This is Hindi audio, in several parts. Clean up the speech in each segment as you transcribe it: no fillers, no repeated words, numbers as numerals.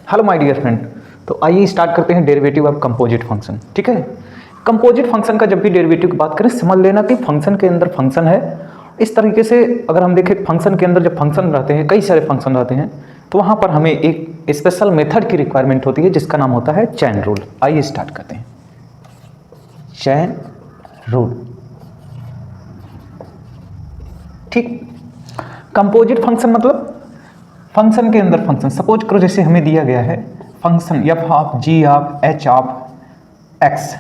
Hello my dear friend. तो आइए स्टार्ट करते हैं डेरिवेटिव ऑफ कंपोजिट फंक्शन। ठीक है, कंपोजिट फंक्शन का जब भी डेरिवेटिव की बात करें समझ लेना कि फंक्शन के अंदर फंक्शन है। इस तरीके से अगर हम देखें फंक्शन के अंदर जब फंक्शन रहते हैं, कई सारे फंक्शन रहते हैं, तो वहाँ पर हमें एक स्पेशल मेथड की रिक्वायरमेंट होती है जिसका नाम होता है चैन रूल। आइए स्टार्ट करते हैं। चैन रूल, ठीक। कंपोजिट फंक्शन मतलब फंक्शन के अंदर फंक्शन। सपोज करो जैसे हमें दिया गया है function f of g of h of x.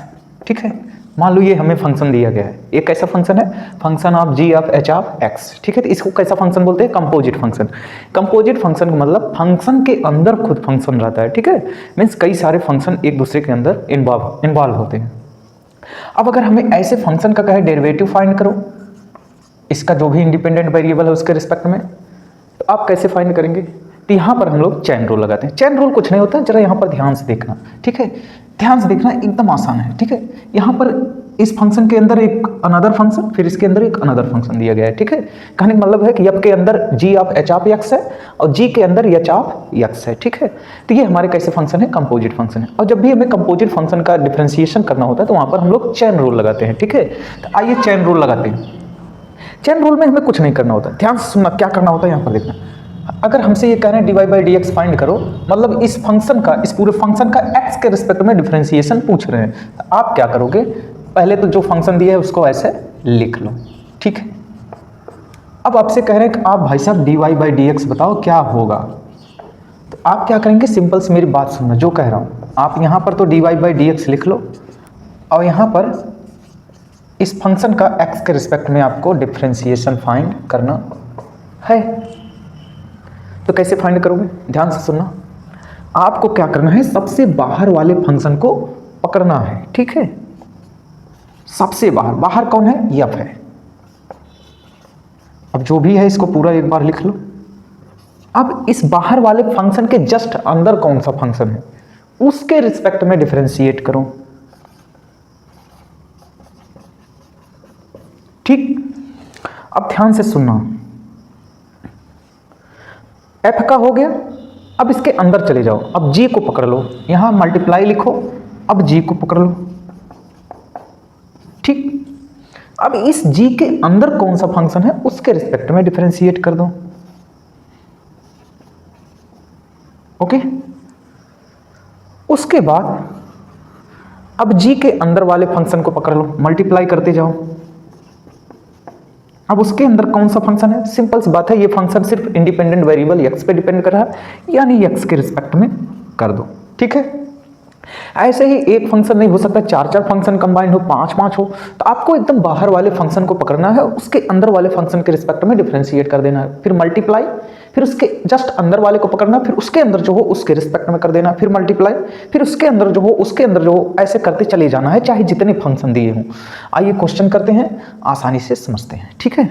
ठीक है, मान लो ये हमें फंक्शन दिया गया है। एक कैसा फंक्शन है? Function of g of h of x. ठीक है, तो इसको कैसा फंक्शन बोलते हैं? Composite function. कंपोजिट फंक्शन का मतलब फंक्शन के अंदर खुद फंक्शन रहता है। ठीक है, मीन्स कई सारे फंक्शन एक दूसरे के अंदर इन्वॉल्व होते हैं। अब अगर हमें ऐसे फंक्शन का कहे डेरिवेटिव फाइंड करो, इसका जो भी इंडिपेंडेंट वेरिएबल है उसके रिस्पेक्ट में, तो आप कैसे फाइंड करेंगे? तो यहाँ पर हम लोग चैन रूल लगाते हैं। चैन रूल कुछ नहीं होता, जरा यहाँ पर ध्यान से देखना। ठीक है, ध्यान से देखना, एकदम आसान है। ठीक है, यहाँ पर इस फंक्शन के अंदर एक अनदर फंक्शन, फिर इसके अंदर एक अनदर फंक्शन दिया गया है। ठीक है, कहने का मतलब है कि एफ के अंदर जी ऑफ एच ऑफ एक्स है और जी के अंदर एच ऑफ एक्स है। ठीक है, तो ये हमारे कैसे फंक्शन है? कंपोजिट फंक्शन है। और जब भी हमें कंपोजिट फंक्शन का डिफरेंशिएशन करना होता है तो वहाँ पर हम लोग चैन रूल लगाते हैं। ठीक है, तो आइए चैन रूल लगाते हैं। चैन रूल में हमें कुछ नहीं करना होता, ध्यान से सुनना क्या करना होता है यहाँ पर देखना। अगर हमसे ये कह रहे हैं d y by d x find करो, मतलब इस फंक्शन का, इस पूरे फंक्शन का एक्स के रिस्पेक्ट में डिफरेंशिएशन पूछ रहे हैं, तो आप क्या करोगे? पहले तो जो फंक्शन दिया है उसको ऐसे लिख लो। ठीक है, अब आपसे कह रहे हैं कि आप भाई साहब d y by d x बताओ क्या होगा, तो आप क्या करेंगे? सिंपल से मेरी बात सुनना, जो कह रहा हूँ आप यहाँ पर तो d y by d x लिख लो और यहाँ पर इस फंक्शन का एक्स के रिस्पेक्ट में आपको डिफरेंशिएशन फाइंड करना है। तो कैसे फाइंड करोगे? ध्यान से सुनना। आपको क्या करना है? सबसे बाहर वाले फंक्शन को पकड़ना है। ठीक है, सबसे बाहर, बाहर कौन है? एफ है। अब जो भी है इसको पूरा एक बार लिख लो। अब इस बाहर वाले फंक्शन के जस्ट अंदर कौन सा फंक्शन है उसके रिस्पेक्ट में डिफरेंशिएट करो। ठीक, अब ध्यान से सुनना। एफ का हो गया, अब इसके अंदर चले जाओ, अब जी को पकड़ लो, यहां मल्टीप्लाई लिखो, अब जी को पकड़ लो। ठीक, अब इस जी के अंदर कौन सा फंक्शन है उसके रिस्पेक्ट में डिफरेंशिएट कर दो। ओके, उसके बाद अब जी के अंदर वाले फंक्शन को पकड़ लो, मल्टीप्लाई करते जाओ। अब उसके अंदर कौन सा फंक्शन है? सिंपल सी बात है, ये फंक्शन सिर्फ इंडिपेंडेंट वेरिएबल एक्स पे डिपेंड कर रहा है, यानी एक्स के रिस्पेक्ट में कर दो। ठीक है, ऐसे ही एक फंक्शन नहीं हो सकता, चार चार फंक्शन कंबाइंड हो, पांच पांच हो, तो आपको एकदम बाहर वाले फंक्शन को पकड़ना है, उसके अंदर वाले फंक्शन के रिस्पेक्ट में डिफरेंशिएट कर देना है, फिर मल्टीप्लाई, फिर उसके जस्ट अंदर वाले को पकड़ना, फिर उसके अंदर जो हो उसके रिस्पेक्ट में कर देना, फिर मल्टीप्लाई, फिर उसके अंदर जो हो उसके अंदर जो हो, ऐसे करते चले जाना है चाहे जितने फंक्शन दिए हों। आइए क्वेश्चन करते हैं, आसानी से समझते हैं। ठीक है,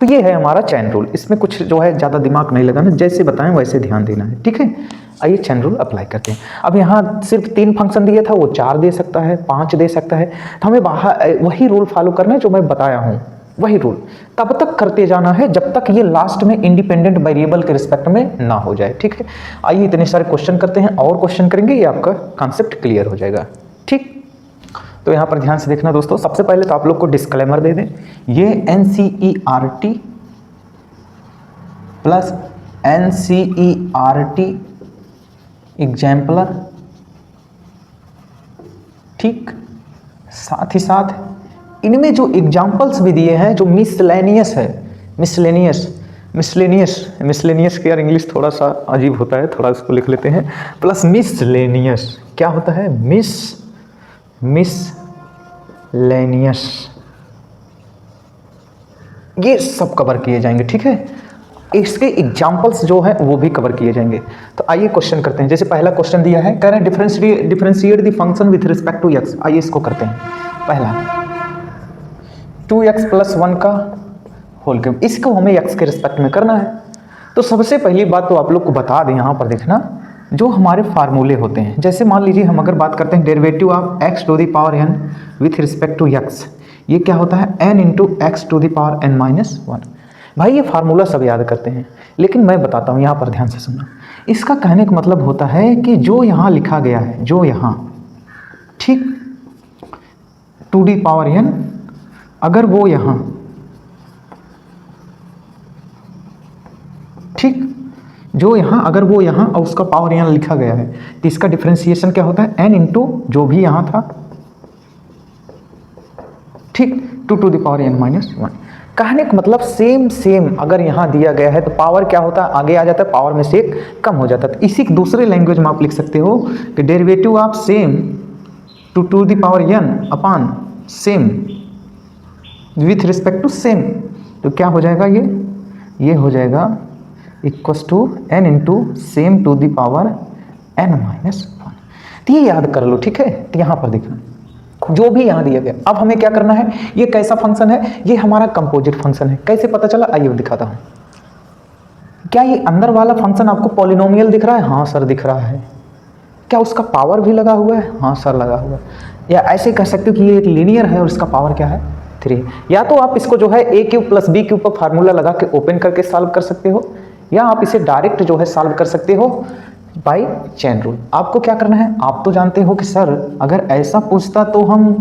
तो ये है हमारा चैन रूल। इसमें कुछ जो है ज़्यादा दिमाग नहीं लगाना, जैसे बताएं वैसे ध्यान देना है। ठीक है, आइए चैन रूल अप्लाई करते हैं। अब यहाँ सिर्फ 3 फंक्शन दिया था, वो 4 दे सकता है, 5 दे सकता है, तो हमें बाहर वही रूल फॉलो करना है जो मैं बताया हूँ, वही रूल तब तक करते जाना है जब तक ये लास्ट में इंडिपेंडेंट वेरिएबल के रिस्पेक्ट में ना हो जाए। ठीक है, आइए इतने सारे क्वेश्चन करते हैं और क्वेश्चन करेंगे, ये आपका कॉन्सेप्ट क्लियर हो जाएगा। ठीक, तो यहाँ पर ध्यान से देखना दोस्तों। सबसे पहले तो आप लोग को डिस्क्लेमर दे दें, ये NCERT प्लस NCERT एग्जाम्पलर, ठीक, साथ ही साथ इनमें जो एग्जाम्पल्स भी दिए हैं जो मिसलेनियस है, मिसलेनियस के यार इंग्लिश थोड़ा सा अजीब होता है, थोड़ा इसको लिख लेते हैं, प्लस मिसलेनियस। क्या होता है? मिसलेनियस, ये सब कवर किए जाएंगे। ठीक है, इसके एग्जाम्पल्स जो हैं वो भी कवर किए जाएंगे। तो आइए क्वेश्चन करते हैं। जैसे पहला क्वेश्चन दिया है, कह रहे हैं differentiate the function with respect to x. आइए इसको करते हैं। पहला 2x + 1 का होल क्यूब, इसको हमें x के रिस्पेक्ट में करना है। तो सबसे पहली बात तो आप लोग को बता दें, यहाँ पर देखना जो हमारे फार्मूले होते हैं, जैसे मान लीजिए हम अगर बात करते हैं derivative of x⁴n with respect to x, ये क्या होता है? n × x⁴n - 1। भाई ये फार्मूला सब याद करते हैं, लेकिन मैं बताता हूँ, यहाँ पर ध्यान से सुनना। इसका कहने का मतलब होता है कि जो यहाँ लिखा गया है, जो यहाँ, ठीक, 2n, अगर वो यहाँ, ठीक, जो यहाँ अगर वो यहाँ और उसका पावर यहाँ लिखा गया है तो इसका डिफरेंशिएशन क्या होता है, n इंटू जो भी यहाँ था, ठीक, 2n-1। कहने का मतलब सेम अगर यहाँ दिया गया है तो पावर क्या होता है, आगे आ जाता है, पावर में से एक कम हो जाता है। इसी दूसरे लैंग्वेज में आप लिख सकते हो कि derivative of same to n upon same with respect to same, तो क्या हो जाएगा, ये हो जाएगा equals to n into same to the power n-1। तो ये याद कर लो, ठीक है। तो यहाँ पर देखना जो भी यहाँ दिया गया, अब हमें क्या करना है, ये कैसा फंक्शन है, ये हमारा कंपोजिट फंक्शन है। कैसे पता चला, आइए दिखाता हूँ। क्या ये अंदर वाला फंक्शन आपको पॉलिनोमियल दिख रहा है? हाँ सर दिख रहा है। क्या उसका पावर भी लगा हुआ है? हाँ सर लगा हुआ है। या ऐसे कह सकते हो कि ये एक लीनियर है और इसका पावर क्या है, 3। या तो आप इसको जो है a³ + b³ पर फार्मूला लगा के ओपन करके सॉल्व कर सकते हो, या आप इसे डायरेक्ट जो है सॉल्व कर सकते हो बाय चेन रूल। आपको क्या करना है, आप तो जानते हो कि सर अगर ऐसा पूछता तो हम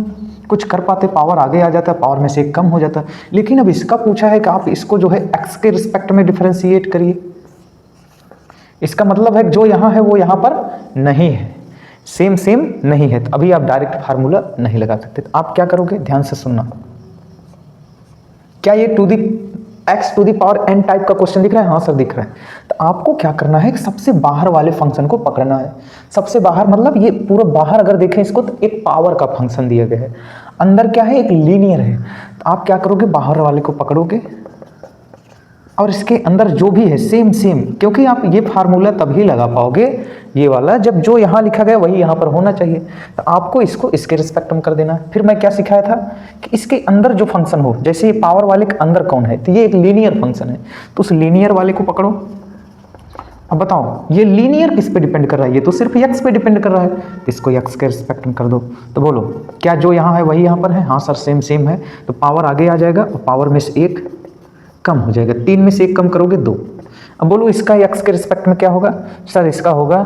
कुछ कर पाते, पावर आगे आ जाता, पावर में से एक कम हो जाता, लेकिन अब इसका पूछा है कि आप इसको जो है x के रिस्पेक्ट में डिफरेंशिएट करिए। इसका मतलब है जो यहाँ है वो यहाँ पर नहीं है, सेम नहीं है, तो अभी आप डायरेक्ट फार्मूला नहीं लगा सकते। तो आप क्या करोगे, ध्यान से सुनना। क्या ये x to the power n type का क्वेश्चन दिख रहा है? हाँ सर दिख रहा है। तो आपको क्या करना है, सबसे बाहर वाले फंक्शन को पकड़ना है। सबसे बाहर मतलब ये पूरा बाहर अगर देखें इसको तो एक पावर का फंक्शन दिया गया है, अंदर क्या है, एक लीनियर है। तो आप क्या करोगे, बाहर वाले को पकड़ोगे और इसके अंदर जो भी है सेम, क्योंकि आप ये फार्मूला तभी लगा पाओगे ये वाला जब जो यहाँ लिखा गया वही यहाँ पर होना चाहिए। तो आपको इसको इसके रिस्पेक्ट में कर देना है। फिर मैं क्या सिखाया था कि इसके अंदर जो फंक्शन हो, जैसे ये पावर वाले के अंदर कौन है, तो ये एक लीनियर फंक्शन है, तो उस लीनियर वाले को पकड़ो। अब बताओ ये लीनियर किस पे डिपेंड कर रहा है, ये तो सिर्फ x पे डिपेंड कर रहा है, तो इसको x के रिस्पेक्ट में कर दो। तो बोलो क्या जो यहाँ है वही यहाँ पर है? हाँ सर सेम है, तो पावर आगे आ जाएगा और पावर में से एक कम हो जाएगा। 3 में से 1 कम करोगे 2। अब बोलो इसका x के रिस्पेक्ट में क्या होगा? सर इसका होगा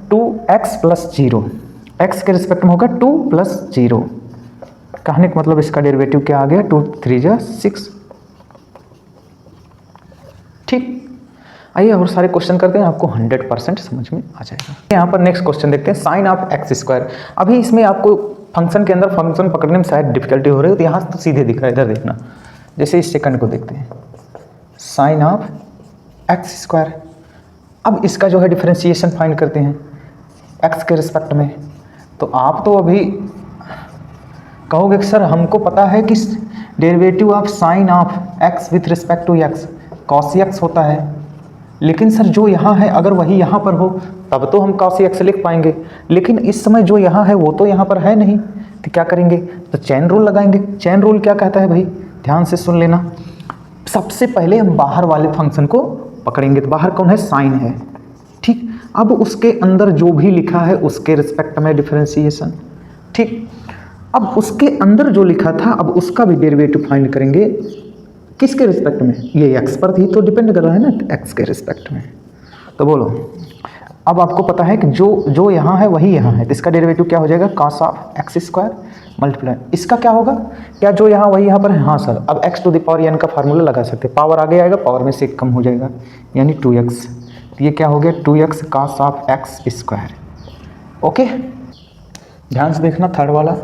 2x + 0, x के रिस्पेक्ट में होगा 2 + 0। कहने का मतलब इसका डेरिवेटिव क्या आ गया, 2 3 6। ठीक, आइए और सारे क्वेश्चन करते हैं, आपको 100% समझ में आ जाएगा। यहाँ पर नेक्स्ट क्वेश्चन देखते हैं, साइन ऑफ x²। अभी इसमें आपको फंक्शन के अंदर फंक्शन पकड़ने में शायद डिफिकल्टी हो रही है, तो यहाँ तो सीधे दिख रहा है, इधर देखना। जैसे इस सेकंड को देखते हैं, साइन ऑफ x²। अब इसका जो है डिफरेंशिएशन फाइंड करते हैं x के रिस्पेक्ट में। तो आप तो अभी कहोगे कि सर हमको पता है कि derivative of sine of x with respect to x cos x होता है, लेकिन सर जो यहाँ है अगर वही यहाँ पर हो तब तो हम cos x लिख पाएंगे, लेकिन इस समय जो यहाँ है वो तो यहाँ पर है नहीं, तो क्या करेंगे, तो चेन रूल लगाएंगे। चेन रूल क्या कहता है भाई, ध्यान से सुन लेना। सबसे पहले हम बाहर वाले फंक्शन को पकड़ेंगे, तो बाहर कौन है, साइन है, ठीक। अब उसके अंदर जो भी लिखा है उसके रिस्पेक्ट में डिफरेंशिएशन, ठीक। अब उसके अंदर जो लिखा था अब उसका भी डेरिवेटिव फाइंड करेंगे, किसके रिस्पेक्ट में, ये x पर ही तो डिपेंड कर रहा है ना, x के रिस्पेक्ट में। तो बोलो अब आपको पता है कि जो यहाँ है वही यहाँ है, तो इसका डेरिवेटिव क्या हो जाएगा, cos ऑफ x² मल्टीप्लाई, इसका क्या होगा, क्या जो यहाँ वही यहाँ पर है, हाँ सर। अब x to the power n का फार्मूला लगा सकते हैं, पावर आगे आएगा, पावर में से कम हो जाएगा, यानी 2x। तो ये क्या हो गया, 2x cos of x²। Okay, ध्यान से देखना थर्ड वाला,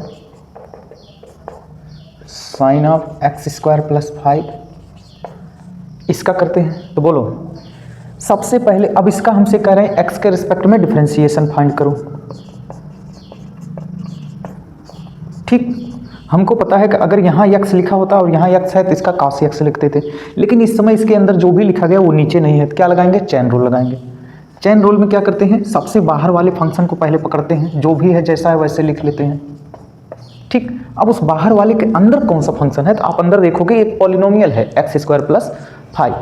साइन ऑफ x² + 5, इसका करते हैं। तो बोलो सबसे पहले अब इसका हमसे कह रहे हैं x के रिस्पेक्ट में डिफरेंशिएशन फाइंड करो, ठीक। हमको पता है कि अगर यहाँ x लिखा होता और यहाँ x है तो इसका cos x लिखते थे, लेकिन इस समय इसके अंदर जो भी लिखा गया वो नीचे नहीं है, तो क्या लगाएंगे, चेन रूल लगाएंगे। चेन रूल में क्या करते हैं, सबसे बाहर वाले फंक्शन को पहले पकड़ते हैं, जो भी है जैसा है वैसे लिख लेते हैं, ठीक। अब उस बाहर वाले के अंदर कौन सा फंक्शन है, तो आप अंदर देखोगे एक पॉलिनोमियल है x² + 5,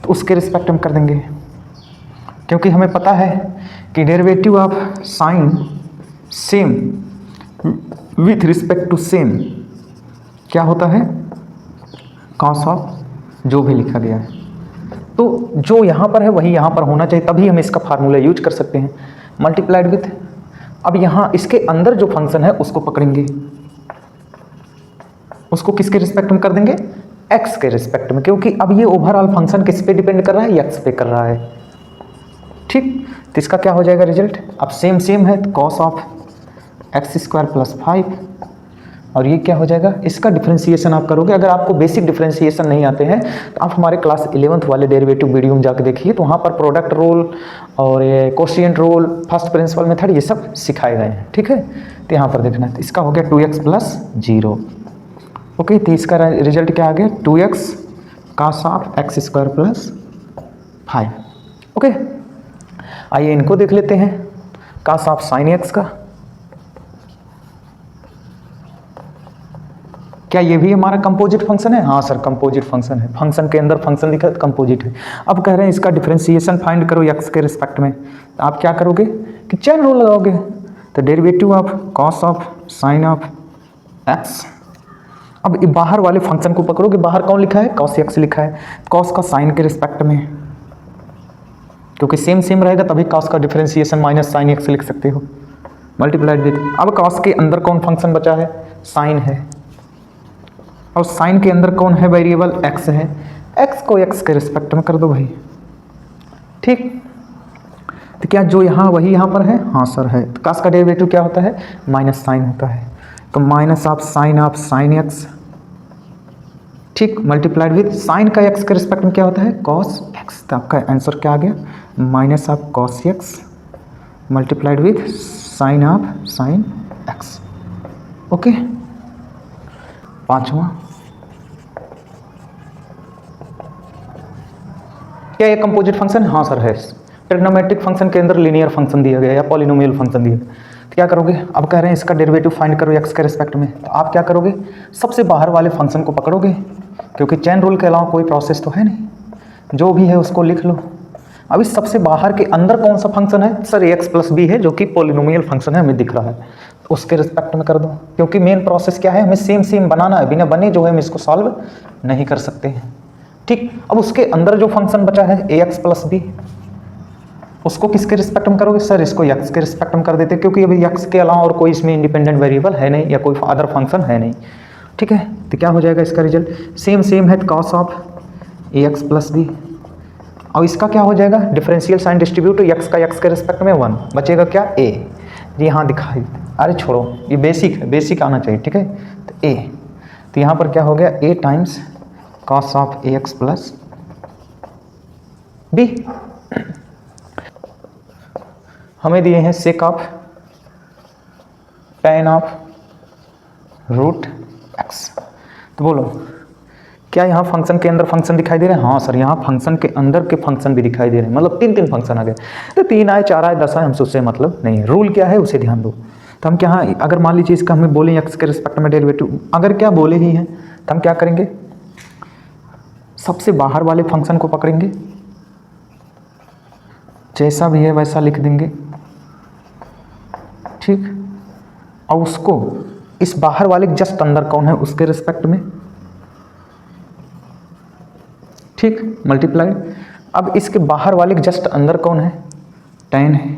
तो उसके रिस्पेक्ट में कर देंगे, क्योंकि हमें पता है कि derivative of sine same with respect to same क्या होता है, cos ऑफ जो भी लिखा गया है, तो जो यहाँ पर है वही यहाँ पर होना चाहिए, तभी हम इसका फार्मूला यूज कर सकते हैं, मल्टीप्लाइड विथ। अब यहाँ इसके अंदर जो फंक्शन है उसको पकड़ेंगे, उसको किसके रिस्पेक्ट में कर देंगे, x के रिस्पेक्ट में, क्योंकि अब ये ओवरऑल फंक्शन किस पे डिपेंड कर रहा है, x पे कर रहा है। ठीक, तो इसका क्या हो जाएगा रिजल्ट, अब सेम सेम है तो cos of x square plus 5, और ये क्या हो जाएगा, इसका डिफरेंशिएशन आप करोगे। अगर आपको बेसिक डिफरेंशिएशन नहीं आते हैं तो आप हमारे क्लास 11th वाले डेरिवेटिव वीडियो में जाकर देखिए, तो वहाँ पर प्रोडक्ट रूल और ये quotient rule, first principle method, ये सब सिखाए गए हैं। ठीक है, तो यहाँ पर देखना, तो इसका हो गया 2x प्लस 0। ओके, तो इसका रिजल्ट क्या आ गया, 2x cos of x square plus 5। Okay, आइए इनको देख लेते हैं, cos ऑफ साइन x का, क्या ये भी हमारा कंपोजिट फंक्शन है, हाँ सर कंपोजिट फंक्शन है, फंक्शन के अंदर फंक्शन लिखा है कंपोजिट है। अब कह रहे हैं इसका डिफरेंशिएशन फाइंड करो x के रिस्पेक्ट में, तो आप क्या करोगे कि चेन रूल लगाओगे, तो derivative of cos of sine of x। अब बाहर वाले फंक्शन को पकड़ोगे, बाहर कौन लिखा है, cos x लिखा है, cos का साइन के रिस्पेक्ट में, क्योंकि सेम सेम रहेगा तभी cos का डिफरेंशिएशन माइनस साइन x लिख सकते हो, मल्टीप्लाइड विद। अब cos के अंदर कौन फंक्शन बचा है, साइन है, और साइन के अंदर कौन है वेरिएबल, x है, x को x के रिस्पेक्ट में कर दो भाई। ठीक, तो क्या जो यहाँ वही यहाँ पर है, हाँ सर है, तो cos का डेरिवेटिव क्या होता है, माइनस साइन होता है, तो माइनस ऑफ साइन x, ठीक, मल्टीप्लाइड विद साइन का x के रिस्पेक्ट में क्या होता है, cos x। तो आपका आंसर क्या आ गया, minus of cos x multiplied with sine of sine x। Okay, पांचवा, क्या ये कंपोजिट फंक्शन, हाँ सर है। ट्रिग्नोमेट्रिक फंक्शन के अंदर लीनियर फंक्शन दिया गया या पॉलिनोमियल फंक्शन दिया गया, तो क्या करोगे, अब कह रहे हैं इसका डेरिवेटिव फाइंड करो x के रिस्पेक्ट में, तो आप क्या करोगे, सबसे बाहर वाले फंक्शन को पकड़ोगे, क्योंकि चेन रूल के अलावा कोई प्रोसेस तो है नहीं, जो भी है उसको लिख लो। अब इस सबसे बाहर के अंदर कौन सा फंक्शन है, सर ax प्लस b है, जो कि पॉलिनोमियल फंक्शन है, हमें दिख रहा है, तो उसके रिस्पेक्ट में कर दो, क्योंकि मेन प्रोसेस क्या है, हमें सेम सेम बनाना है, बिना बने जो है हम इसको सॉल्व नहीं कर सकते हैं। ठीक, अब उसके अंदर जो फंक्शन बचा है ax प्लस b, उसको किसके रिस्पेक्ट में करोगे, सर इसको x के रिस्पेक्ट में कर देते, क्योंकि अभी x के अलावा और कोई इसमें इंडिपेंडेंट वेरिएबल है नहीं या कोई अदर फंक्शन है नहीं। ठीक है, तो क्या हो जाएगा इसका रिजल्ट, सेम सेम है, cos of ax plus b, और इसका क्या हो जाएगा, डिफरेंशियल साइन डिस्ट्रीब्यूट, x का x के रिस्पेक्ट में 1 बचेगा, क्या a, जी हाँ दिखाई, अरे छोड़ो ये बेसिक है, बेसिक आना चाहिए। ठीक है, तो a, तो यहाँ पर क्या हो गया, a times cos of ax plus b, हमें दिए हैं sec of tan of root x। तो बोलो क्या यहाँ फंक्शन के अंदर फंक्शन दिखाई दे रहे हैं, हाँ सर यहाँ फंक्शन के अंदर के फंक्शन भी दिखाई दे रहे हैं, मतलब तीन फंक्शन आ गए, तो 3 आए 4 आए 10 आए, हमसे उससे मतलब नहीं है, रूल क्या है उसे ध्यान दो। तो हम क्या, अगर मान लीजिए इसका हमें बोले x के रिस्पेक्ट में डेरिवेटिव, अगर क्या बोले ही हैं तो हम क्या करेंगे, सबसे बाहर वाले फंक्शन को पकड़ेंगे, जैसा भी है वैसा लिख देंगे। ठीक, और उसको इस बाहर वाले जस्ट अंदर कौन है उसके रिस्पेक्ट में, ठीक, मल्टीप्लाई। अब इसके बाहर वाले जस्ट अंदर कौन है, tan है,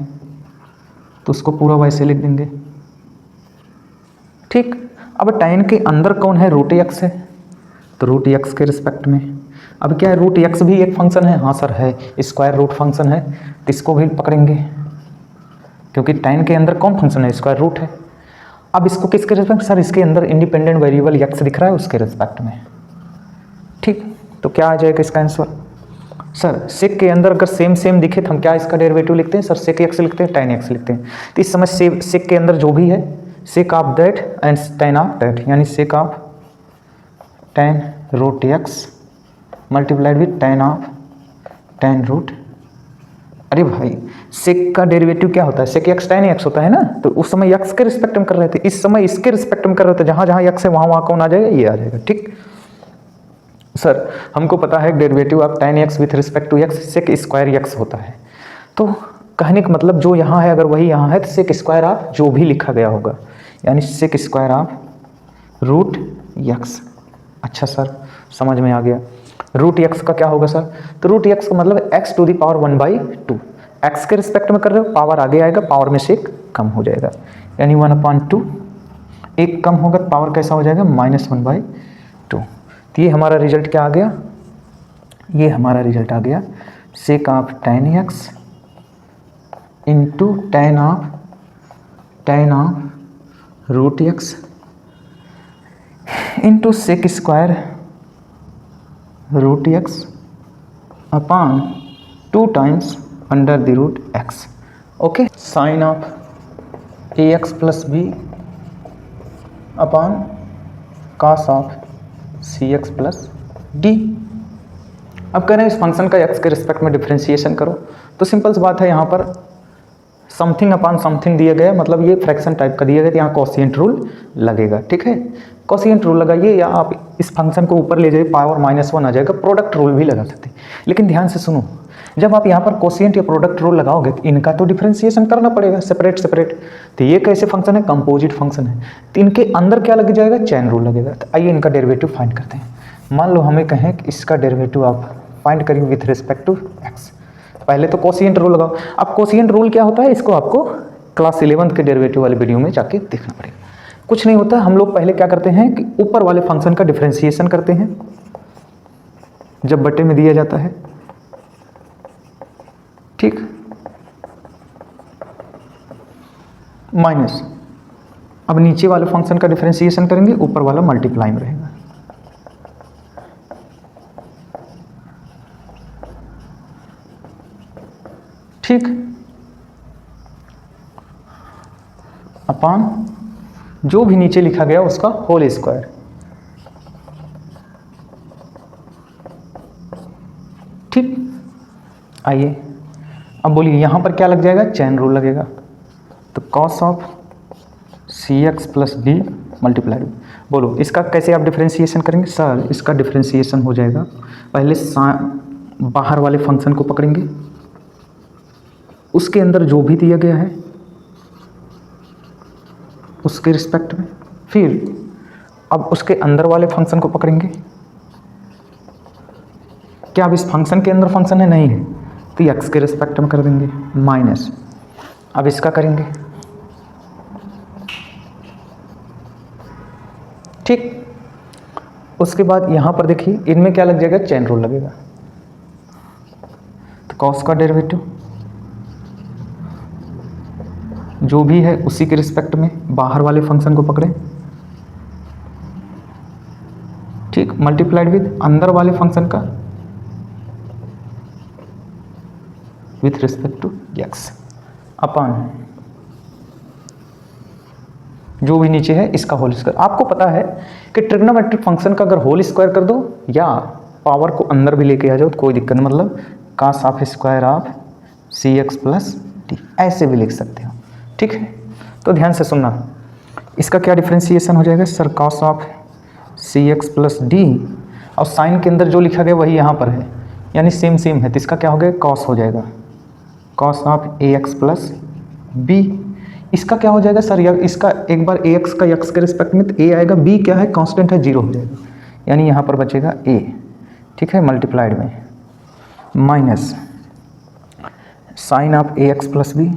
तो उसको पूरा वैसे लिख देंगे। ठीक, अब tan के अंदर कौन है, रूट x है, तो रूट x के रिस्पेक्ट में। अब क्या है, रूट x भी एक फंक्शन है, हाँ सर है, स्क्वायर रूट फंक्शन है, तो इसको भी पकड़ेंगे, क्योंकि tan के अंदर कौन फंक्शन है, स्क्वायर रूट है। अब इसको किसके रिस्पेक्ट, सर इसके अंदर इंडिपेंडेंट वेरिएबल x दिख रहा है उसके रिस्पेक्ट में। ठीक, तो क्या आ जाएगा इसका आंसर, सर सेक के अंदर अगर सेम सेम दिखे तो हम क्या इसका डेरिवेटिव लिखते हैं, सर सेक x लिखते हैं, tan x लिखते हैं। तो इस समय सेक के अंदर जो भी है, sec of that and tan of that, यानी sec of tan root x multiplied with tan of tan root, अरे भाई सेक का डेरिवेटिव क्या होता है, सेक x tan x होता है ना, तो उस समय x के रिस्पेक्ट में कर रहे थे, इस समय इसके रिस्पेक्ट में कर रहे थे, जहाँ जहाँ x है वहाँ कौन आ जाएगा, ये आ जाएगा। ठीक, सर हमको पता है derivative of tan x with respect to x sec square x होता है, तो कहने का मतलब जो यहाँ है अगर वही यहाँ है तो सेक स्क्वायर ऑफ जो भी लिखा गया होगा, यानी sec square of root x। अच्छा सर समझ में आ गया, रूट एक्स का क्या होगा सर? तो रूट एक्स का मतलब x to the power 1/2। X के रिस्पेक्ट में कर रहे हो, पावर आगे आएगा, पावर में से एक कम हो जाएगा, यानी 1/2। एक कम होगा तो पावर कैसा हो जाएगा? -1/2। तो ये हमारा रिजल्ट क्या आ गया? ये हमारा रिजल्ट आ गया sec of tan x into tan of root x into sec square root x upon 2 times under the root x. Okay, sine of a x plus b upon cos of c x plus d. अब कह रहे हैं इस फंक्शन का एक्स के रिस्पेक्ट में डिफरेंशिएशन करो, तो सिंपल सी बात है, यहाँ पर समथिंग अपॉन समथिंग दिया गया, मतलब ये फ्रैक्शन टाइप का दिया गया, तो यहाँ कोशिएंट रूल लगेगा। ठीक है, कोशिएंट रूल लगाइए, या आप इस फंक्शन को ऊपर ले जाइए, पावर -1 आ जाएगा, प्रोडक्ट रूल भी लगा सकते हैं। लेकिन ध्यान से सुनो, जब आप यहाँ पर कोशिएंट या प्रोडक्ट रूल लगाओगे तो इनका तो डिफरेंशिएशन करना पड़ेगा सेपरेट सेपरेट। तो ये कैसे फंक्शन है? कंपोजिट फंक्शन है, तो इनके अंदर क्या लग जाएगा? चैन रूल लगेगा। तो आइए इनका डेरिवेटिव फाइंड करते हैं। मान लो हमें कहें कि इसका डेरिवेटिव आप फाइंड करेंगे विथ रिस्पेक्ट टू एक्स। पहले तो कोशिएंट रूल लगाओ। अब कोशिएंट रूल क्या होता है, इसको आपको क्लास 11th के डेरिवेटिव वाले वीडियो में जाके देखना पड़ेगा। कुछ नहीं होता, हम लोग पहले क्या करते हैं कि ऊपर वाले फंक्शन का डिफरेंशिएशन करते हैं जब बटे में दिया जाता है। ठीक, माइनस, अब नीचे वाले फंक्शन का डिफरेंशिएशन करेंगे, ऊपर वाला मल्टीप्लाई में रहेगा। ठीक, अपॉन जो भी नीचे लिखा गया उसका होल स्क्वायर। ठीक, आइए अब बोलिए यहाँ पर क्या लग जाएगा? चैन रूल लगेगा। तो cos of c x plus d multiplied, बोलो इसका कैसे आप डिफरेंशिएशन करेंगे? सर इसका डिफरेंशिएशन हो जाएगा, पहले बाहर वाले फंक्शन को पकड़ेंगे, उसके अंदर जो भी दिया गया है उसके रिस्पेक्ट में, फिर अब उसके अंदर वाले फंक्शन को पकड़ेंगे। क्या अब इस फंक्शन के अंदर फंक्शन है? नहीं है, तो एक्स के रिस्पेक्ट में कर देंगे माइनस। अब इसका करेंगे। ठीक, उसके बाद यहां पर देखिए इनमें क्या लग जाएगा? चैन रूल लगेगा। तो कॉस का डेरिवेटिव जो भी है उसी के रिस्पेक्ट में बाहर वाले फंक्शन को पकड़ें। ठीक, मल्टीप्लाइड विद अंदर वाले फंक्शन का with respect to x upon जो भी नीचे है इसका होल स्क्वायर। आपको पता है कि ट्रिग्नोमेट्रिक फंक्शन का अगर होल स्क्वायर कर दो या पावर को अंदर भी लेके आ जाओ तो कोई दिक्कत नहीं, मतलब cos of square of c x plus d ऐसे भी लिख सकते हो। ठीक है, तो ध्यान से सुनना, इसका क्या डिफरेंशिएशन हो जाएगा? Sir cos of c x plus d, और साइन के अंदर जो लिखा गया वही यहाँ पर है, यानी सेम सेम है, तो इसका क्या हो गया? कॉस हो जाएगा, cos of a x plus b. इसका क्या हो जाएगा सर? या इसका एक बार ए एक्स का एक्स के रिस्पेक्ट में तो ए आएगा, बी क्या है? कांस्टेंट है, 0 हो जाएगा, यानी यहाँ पर बचेगा ए। ठीक है, मल्टीप्लाइड में minus sine of a x plus b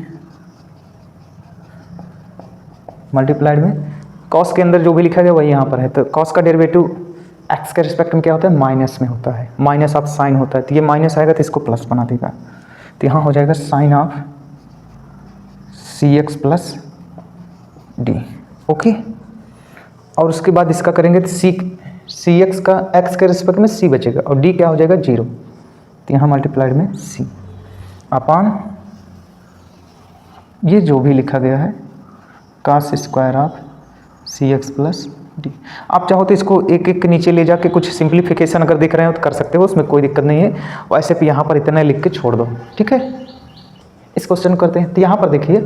multiplied में कॉस के अंदर जो भी लिखा गया वही यहाँ पर है। तो कॉस का डेरिवेटिव एक्स के रिस्पेक्ट में क्या होता है? माइनस में होता है, माइनस ऑफ साइन होता है, तो ये माइनस आएगा तो इसको प्लस बना देगा, तो यहाँ हो जाएगा sine of c x plus d. Okay, और उसके बाद इसका करेंगे तो सी एक्स का एक्स के रिस्पेक्ट में सी बचेगा और डी क्या हो जाएगा? 0, तो यहाँ मल्टीप्लाइड में सी अपॉन ये जो भी लिखा गया है cos square of c x plus d. आप चाहो तो इसको एक एक नीचे ले जाके कुछ सिंप्लीफिकेशन अगर देख रहे हो तो कर सकते हो, उसमें कोई दिक्कत नहीं है, वैसे भी यहाँ पर इतना लिख के छोड़ दो। ठीक है, इस क्वेश्चन करते हैं। तो यहाँ पर देखिए,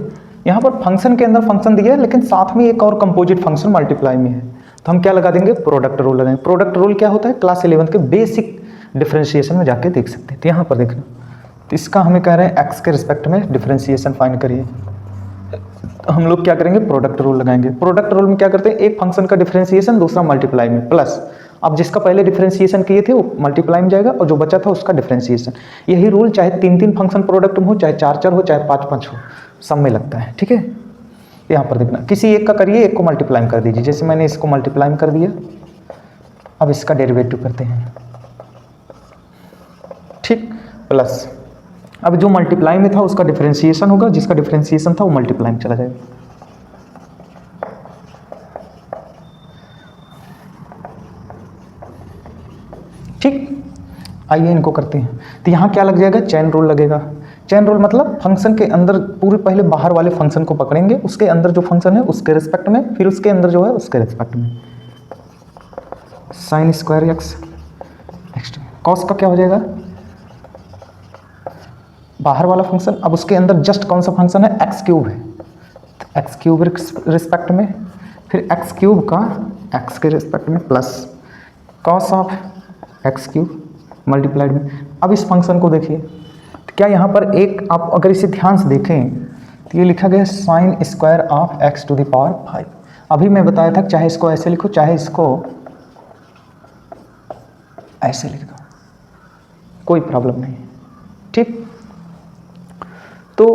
यहाँ पर फंक्शन के अंदर फंक्शन दिया है लेकिन साथ में एक और कंपोजिट फंक्शन मल्टीप्लाई में है, तो हम क्या लगा देंगे? प्रोडक्ट रूल लगाएंगे। प्रोडक्ट रूल क्या होता है? क्लास 11 के बेसिक डिफरेंशिएशन में जाके देख सकते हैं। तो यहाँ पर देखना, तो इसका हमें कह रहे हैं एक्स के रिस्पेक्ट में डिफरेंशिएशन फाइंड करिए, तो हम लोग क्या करेंगे? प्रोडक्ट रूल लगाएंगे। प्रोडक्ट रूल में क्या करते हैं? एक फंक्शन का डिफरेंशिएशन दूसरा मल्टीप्लाई में प्लस, अब जिसका पहले डिफरेंशिएशन किए थे वो मल्टीप्लाई में जाएगा और जो बचा था उसका डिफरेंशिएशन। यही रूल चाहे 3-3 फंक्शन प्रोडक्ट में हो, चाहे 4-4 हो, चाहे 5-5 हो, सब में लगता है। ठीक है, यहाँ पर देखना, किसी एक का करिए, एक को मल्टीप्लाई कर दीजिए। जैसे मैंने इसको मल्टीप्लाई कर दिया, अब इसका डेरिवेटिव करते हैं। ठीक, प्लस अब जो मल्टीप्लाई में था उसका डिफरेंशिएशन होगा, जिसका डिफरेंशिएशन था वो मल्टीप्लाई में चला जाएगा। ठीक, आइए इनको करते हैं। तो यहाँ क्या लग जाएगा, चेन रूल लगेगा। चेन रूल मतलब फंक्शन के अंदर पूरे पहले बाहर वाले फंक्शन को पकड़ेंगे, उसके अंदर जो फंक्शन है उसके रिस्पेक्ट में, फिर उसके अंदर जो है उसके रिस्पेक्ट में। Sign square x, next cos का क्या हो जाएगा, बाहर वाला फंक्शन, अब उसके अंदर जस्ट कौन सा फंक्शन है, एक्स क्यूब है, तो एक्स क्यूब रिस्पेक्ट में, फिर एक्स क्यूब का एक्स के रिस्पेक्ट में plus cos of x cube multiplied में। अब इस फंक्शन को देखिए, तो क्या यहाँ पर एक, आप अगर इसे ध्यान से देखें तो ये लिखा गया sine square of x to the power 5। अभी मैं बताया था चाहे इसको ऐसे लिखो चाहे इसको ऐसे लिख दो, कोई प्रॉब्लम नहीं है। ठीक, तो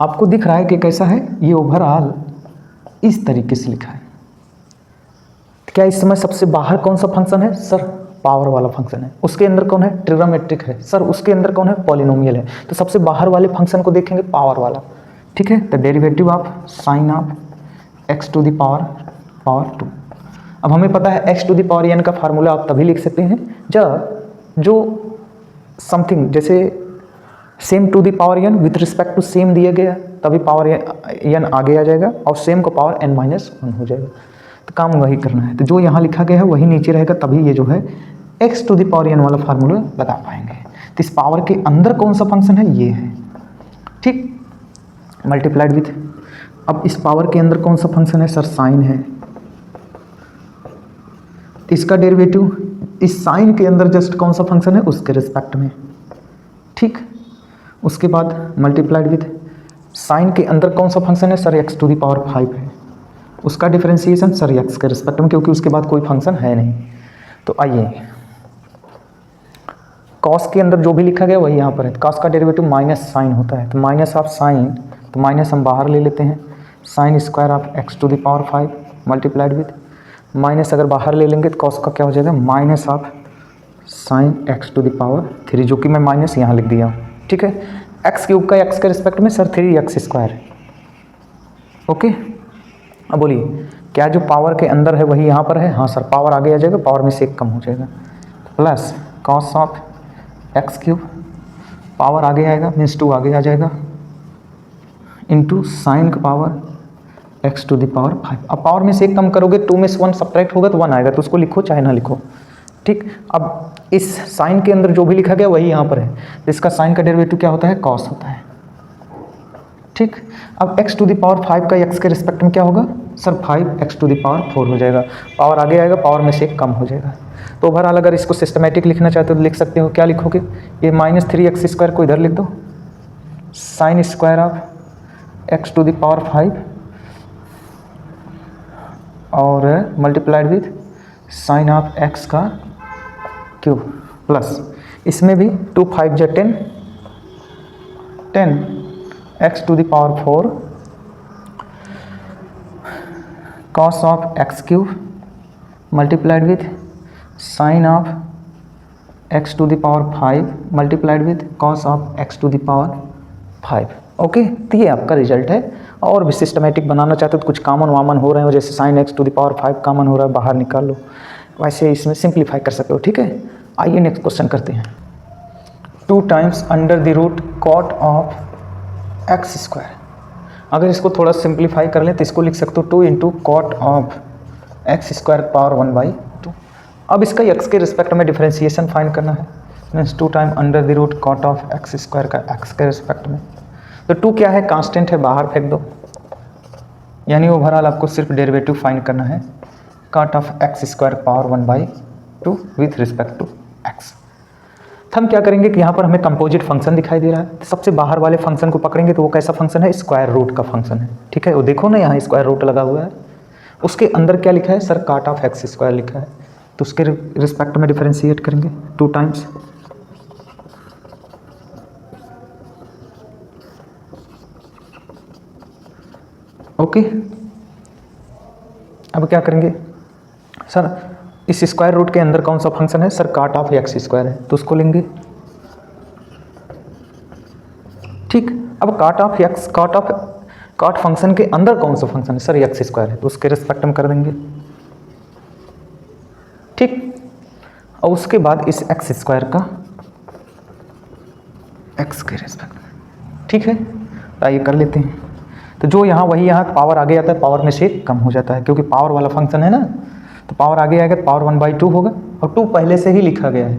आपको दिख रहा है कि कैसा है ये, ओवरऑल इस तरीके से लिखा है। क्या इस समय सबसे बाहर कौन सा फंक्शन है, सर पावर वाला फंक्शन है। उसके अंदर कौन है, ट्रिग्नोमेट्रिक है, सर उसके अंदर कौन है, पॉलिनोमियल है। तो सबसे बाहर वाले फंक्शन को देखेंगे पावर वाला। ठीक है, तो derivative of sine of x to the power 2। अब हमें पता है x to the power n का फार्मूला आप तभी लिख सकते हैं जब जो समथिंग जैसे same to the power n with respect to same दिया गया, तभी पावर एन आगे आ जाएगा और सेम का पावर n-1 हो जाएगा। तो काम वही करना है, तो जो यहाँ लिखा गया है वही नीचे रहेगा, तभी ये जो है x to the power n वाला फार्मूला लगा पाएंगे। तो इस पावर के अंदर कौन सा फंक्शन है, ये है। ठीक, मल्टीप्लाइड विथ, अब इस पावर के अंदर कौन सा फंक्शन है, सर साइन है, इसका डेरिवेटिव इस साइन के अंदर जस्ट कौन सा फंक्शन है, उसके रिस्पेक्ट में। ठीक, उसके बाद मल्टीप्लाइड विथ साइन के अंदर कौन सा फंक्शन है, sir x to the power 5 है, उसका डिफरेंशिएशन सर एक्स के रिस्पेक्ट में, क्योंकि उसके बाद कोई फंक्शन है नहीं। तो आइए कॉस के अंदर जो भी लिखा गया वही यहाँ पर है। कॉस का डेरिवेटिव माइनस साइन होता है, तो माइनस ऑफ साइन, तो माइनस हम बाहर ले लेते हैं, sine square of x to the power 5 multiplied with minus, अगर बाहर ले लेंगे तो कॉस का क्या हो जाएगा, minus of sine x to the power 3, जो कि मैं माइनस यहाँ लिख दिया हूँ। ठीक है, एक्स क्यूब का एक्स के रिस्पेक्ट में सर 3x स्क्वायर है। ओके, अब बोलिए क्या जो पावर के अंदर है वही यहाँ पर है, हाँ सर पावर आगे आ जाएगा, पावर में से एक कम हो जाएगा, plus cos of x cube, power आगे आएगा मीन्स 2 आगे आ जाएगा, इंटू साइन का power x to the power 5। अब पावर में से एक कम करोगे, 2 में से 1 सब्ट्रैक्ट होगा तो 1 आएगा, तो उसको लिखो चाहे ना लिखो। ठीक, अब इस साइन के अंदर जो भी लिखा गया वही यहाँ पर है, तो इसका साइन का डेरिवेटिव क्या होता है, कॉस होता है। ठीक, अब x टू द पावर 5 का x के रिस्पेक्ट में क्या होगा, sir 5x to the power 4 हो जाएगा, पावर आगे आएगा, पावर में से एक कम हो जाएगा। तो ओवरऑल अगर इसको सिस्टमेटिक लिखना चाहते हो तो लिख सकते हो, क्या लिखोगे, ये -3x स्क्वायर को इधर लिख दो, sine square of x to the power 5 और multiplied with sine of x का क्यूब, प्लस इसमें भी 2 5 जा 10 x to the power 4 cos of x cube multiplied with sine of x to the power 5 multiplied with cos of x to the power 5। Okay, तो ये आपका रिजल्ट है। और भी सिस्टमेटिक बनाना चाहते हो तो कुछ कॉमन वामन हो रहे हो, जैसे sine x to the power 5 common हो रहा है, बाहर निकाल लो, वैसे इसमें सिंप्लीफाई कर सकते हो। ठीक है, आइए नेक्स्ट क्वेश्चन करते हैं। 2 times under the root cot of x square, अगर इसको थोड़ा सिंप्लीफाई कर लें तो इसको लिख सकते हो 2 into cot of x square power 1/2। अब इसका एक्स के रिस्पेक्ट में डिफरेंशिएशन फाइंड करना है, means 2 time under the root cot of x square का एक्स के रिस्पेक्ट में। तो 2 क्या है, कांस्टेंट है, बाहर फेंक दो, यानी ओवरऑल आपको सिर्फ डेरिवेटिव फाइंड करना है cot of x square power 1/2 with respect to x. हम क्या करेंगे कि यहाँ पर हमें कंपोजिट फंक्शन दिखाई दे रहा है, तो सबसे बाहर वाले फंक्शन को पकड़ेंगे, तो वो कैसा फंक्शन है, स्क्वायर रूट का फंक्शन है। ठीक है, वो देखो ना यहाँ स्क्वायर रूट लगा हुआ है, उसके अंदर क्या लिखा है, sir cot of x square लिखा है, तो उसके रिस्पेक्ट में डिफरेंशिएट करेंगे 2 टाइम्स। ओके, अब क्या करेंगे सर, इस स्क्वायर रूट के अंदर कौन सा फंक्शन है सर, काट ऑफ एक्स स्क्वायर है, तो उसको लेंगे। ठीक, अब काट फंक्शन के अंदर कौन सा फंक्शन है सर, एक्स स्क्वायर है, तो उसके रिस्पेक्ट में कर देंगे। ठीक, और उसके बाद इस एक्स स्क्वायर का एक्स के रिस्पेक्ट में, ठीक है, तो आइए कर लेते हैं। तो जो यहाँ वही यहाँ पावर आगे आता है, पावर में से कम हो जाता है, क्योंकि पावर वाला फंक्शन है ना, तो पावर आगे आएगा तो पावर 1/2 होगा, और 2 पहले से ही लिखा गया है,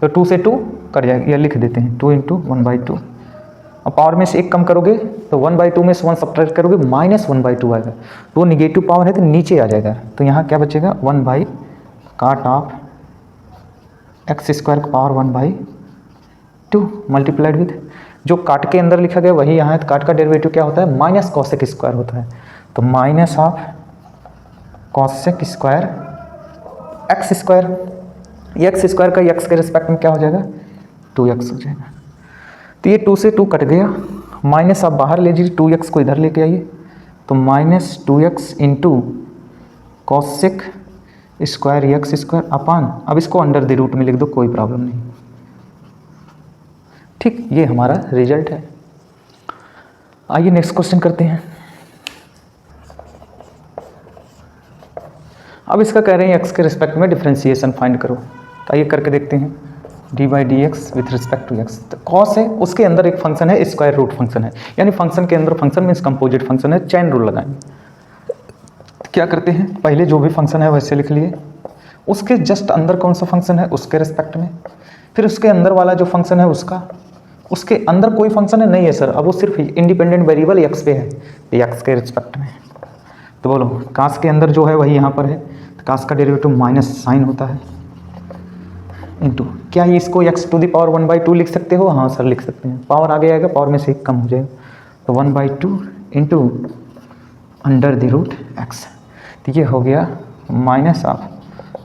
तो 2 से 2 कट जाएगा, या लिख देते हैं 2 × 1/2। और पावर में से 1 कम करोगे तो 1/2 में से 1 सब्ट्रैक्ट करोगे -1/2 आएगा, तो निगेटिव पावर है तो नीचे आ जाएगा, तो यहाँ क्या बचेगा 1/काट ऑफ एक्स स्क्वायर का पावर 1/2 मल्टीप्लाइड विथ जो काट के अंदर लिखा गया वही यहाँ है, तो काट का डेरिवेटिव क्या होता है माइनस कॉसेक स्क्वायर होता है, तो minus of cosec square x square, x square का एक्स के रिस्पेक्ट में क्या हो जाएगा 2x हो जाएगा। तो ये 2 से 2 कट गया, माइनस आप बाहर ले लीजिए, 2x को इधर लेके आइए, तो -2x into cosec square x square upon, अब इसको अंडर द रूट में लिख दो, कोई प्रॉब्लम नहीं। ठीक, ये हमारा रिजल्ट है। आइए नेक्स्ट क्वेश्चन करते हैं। अब इसका कह रहे हैं एक्स के रिस्पेक्ट में डिफरेंशिएशन फाइंड करो, तो आइए करके देखते हैं। d/dx with respect to x, तो कॉस है, उसके अंदर एक फंक्शन है स्क्वायर रूट फंक्शन है, यानी फंक्शन के अंदर फंक्शन मीन्स कंपोजिट फंक्शन है, चैन रूल लगाएंगे। क्या करते हैं, पहले जो भी फंक्शन है वैसे लिख लिए, उसके जस्ट अंदर कौन सा फंक्शन है उसके रिस्पेक्ट में, फिर उसके अंदर वाला जो फंक्शन है उसका, उसके अंदर कोई फंक्शन है नहीं है सर, अब वो सिर्फ इंडिपेंडेंट वेरिएबल एक्स पे है, एक्स के रिस्पेक्ट में। तो बोलो कास के अंदर जो है वही यहाँ पर है, तो कास का डेरिवेटिव माइनस साइन होता है इंटू, क्या ये इसको x⁴ 1/2 लिख सकते हो, हाँ सर लिख सकते हैं, पावर आगे आएगा पावर में से 1 कम हो जाएगा, तो 1/2 into under the root x, तो ये हो गया minus of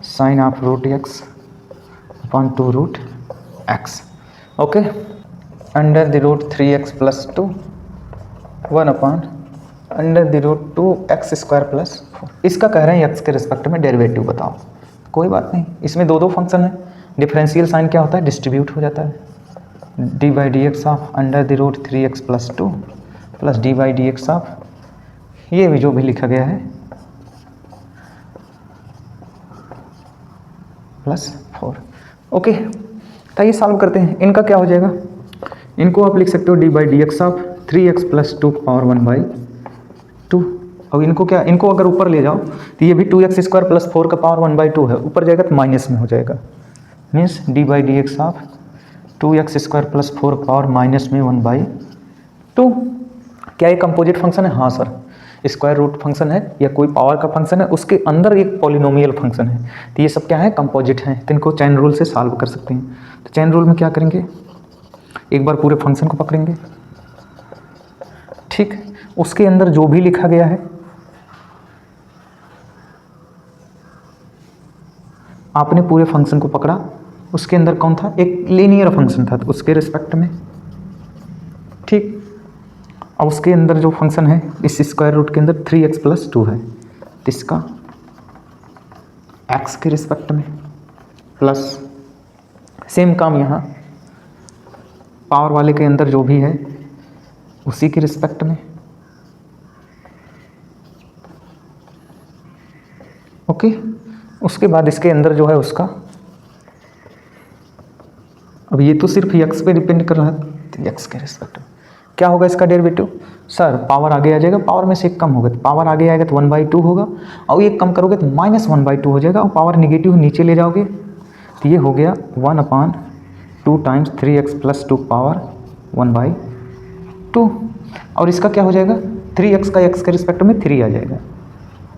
sine of root x upon 2 root x. Okay, under the root 3x + 2 1 upon under the root 2x² + 4। इसका कह रहे हैं एक्स के रिस्पेक्ट में डेरिवेटिव बताओ, कोई बात नहीं, इसमें दो फंक्शन है, डिफरेंशियल साइन क्या होता है डिस्ट्रीब्यूट हो जाता है, d/dx of under the root 3x + 2 plus d/dx of ये भी जो भी लिखा गया है +4। ओके, तो ये सॉल्व करते हैं, इनका क्या हो जाएगा, इनको आप लिख सकते हो d/dx ऑफ 3x + 2 पावर 1/2, और इनको क्या, इनको अगर ऊपर ले जाओ तो ये भी 2x² + 4 का पावर 1/2 है, ऊपर जाएगा तो माइनस में हो जाएगा, means d/dx of 2x² + 4 power minus में 1/2। क्या ये कंपोजिट फंक्शन है, हाँ सर, स्क्वायर रूट फंक्शन है या कोई पावर का फंक्शन है, उसके अंदर एक पॉलिनोमियल फंक्शन है, तो ये सब क्या है कंपोजिट हैं, तो इनको चैन रूल से सॉल्व कर सकते हैं। तो चैन रूल में क्या करेंगे, एक बार पूरे फंक्शन को पकड़ेंगे, ठीक, उसके अंदर जो भी लिखा गया है आपने पूरे फंक्शन को पकड़ा, उसके अंदर कौन था, एक लीनियर फंक्शन था, तो उसके रिस्पेक्ट में, ठीक, और उसके अंदर जो फंक्शन है इस स्क्वायर रूट के अंदर 3x + 2 है, तो इसका x के रिस्पेक्ट में, प्लस सेम काम यहाँ पावर वाले के अंदर जो भी है उसी के रिस्पेक्ट में। ओके, उसके बाद इसके अंदर जो है उसका, अब ये तो सिर्फ x पे डिपेंड कर रहा है, तो x के रिस्पेक्ट में क्या होगा इसका डेरिवेटिव, सर पावर आगे आ जाएगा, पावर में से 1 कम होगा, तो पावर आगे आएगा तो 1/2 होगा, और ये कम करोगे तो -1/2 हो जाएगा, और पावर निगेटिव नीचे ले जाओगे तो ये हो गया 1/2 टाइम्स 3x + 2 पावर 1/2, और इसका क्या हो जाएगा 3x का x के रिस्पेक्ट में 3 आ जाएगा,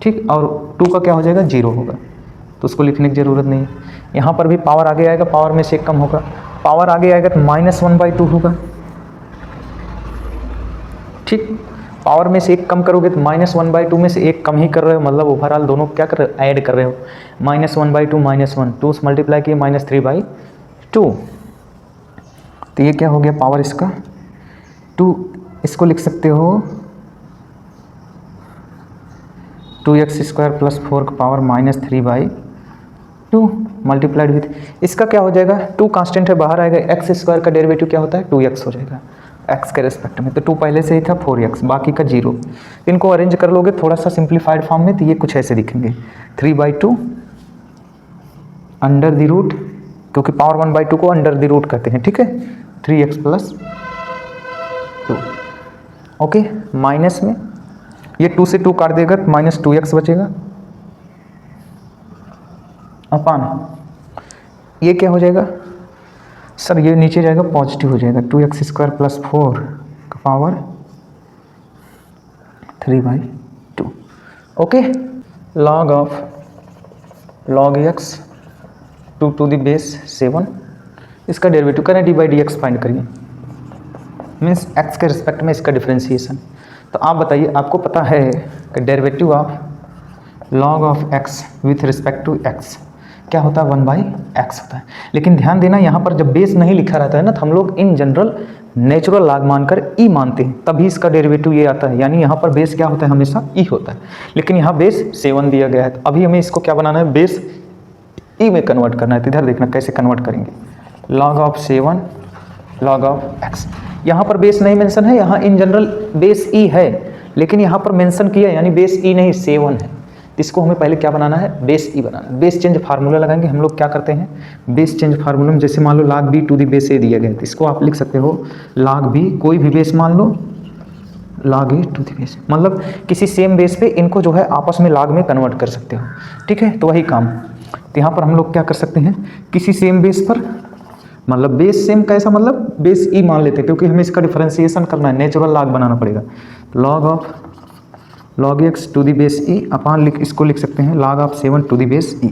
ठीक, और 2 का क्या हो जाएगा 0 होगा, तो उसको लिखने की ज़रूरत नहीं है। यहाँ पर भी पावर आगे आएगा, पावर में से 1 कम होगा, पावर आगे आएगा तो -1/2 होगा, ठीक, पावर में से एक कम करोगे तो -1/2 में से एक कम ही कर रहे हो, मतलब ओवरऑल दोनों क्या कर रहे हो, ऐड कर रहे हो। -1/2 -1 2 से मल्टीप्लाई किए -3/2, तो ये क्या हो गया पावर इसका 2। इसको लिख सकते हो 2x² + 4 का पावर -3/2 मल्टीप्लाइड विथ, इसका क्या हो जाएगा, 2 कांस्टेंट है बाहर आएगा, x² का डेरिवेटिव क्या होता है 2x हो जाएगा x के रेस्पेक्ट में, तो 2 पहले से ही था 4x, बाकी का 0। इनको अरेंज कर लोगे थोड़ा सा सिंप्लीफाइड फॉर्म में तो ये कुछ ऐसे दिखेंगे 3/2 अंडर द रूट, क्योंकि पावर 1/2 को अंडर द रूट कहते हैं, ठीक है, 3x + 2। ओके, माइनस में ये 2 से 2 काट देगा तो -2x बचेगा, अपान ये क्या हो जाएगा सर, ये नीचे जाएगा पॉजिटिव हो जाएगा, 2x² + 4 का power 3/2। Okay, log x 2 to the base 7, इसका डेरिवेटिव करें, d/dx फाइंड करिए, मीन्स x के रिस्पेक्ट में इसका डिफरेंशिएशन। तो आप बताइए, आपको पता है कि derivative of log of x with respect to x क्या होता है 1/x होता है। लेकिन ध्यान देना, यहाँ पर जब बेस नहीं लिखा रहता है ना, तो हम लोग इन जनरल नेचुरल लॉग मानकर e मानते हैं, तभी इसका डेरिवेटिव ये आता है, यानी यहाँ पर बेस क्या होता है हमेशा e होता है। लेकिन यहाँ बेस 7 दिया गया है, तो अभी हमें इसको क्या बनाना है, बेस e में कन्वर्ट करना है। तो इधर देखना कैसे कन्वर्ट करेंगे, log of 7 log of x, यहाँ पर बेस नहीं मेंशन है, यहाँ इन जनरल बेस e है, लेकिन यहाँ पर मेंशन किया यानी बेस e नहीं 7 है। इसको हमें पहले क्या बनाना है, बेस ई बनाना है। बेस चेंज फार्मूला लगाएंगे हम लोग, क्या करते हैं बेस चेंज फार्मूला में, जैसे मान लो log b to the base a दिया गया है, तो इसको आप लिख सकते हो log b, कोई भी बेस मान लो log a to the base, मतलब किसी सेम बेस पे इनको जो है आपस में log में कन्वर्ट कर सकते हो, ठीक है। तो वही काम, तो यहाँ पर हम लोग क्या कर सकते हैं, किसी सेम बेस पर, मतलब बेस सेम कैसा, मतलब बेस ई मान लेते हैं, क्योंकि हमें इसका डिफरेंशिएशन करना है, नेचुरल लॉग बनाना पड़ेगा। log x to the base e upon इसको लिख सकते हैं log of 7 to the base e,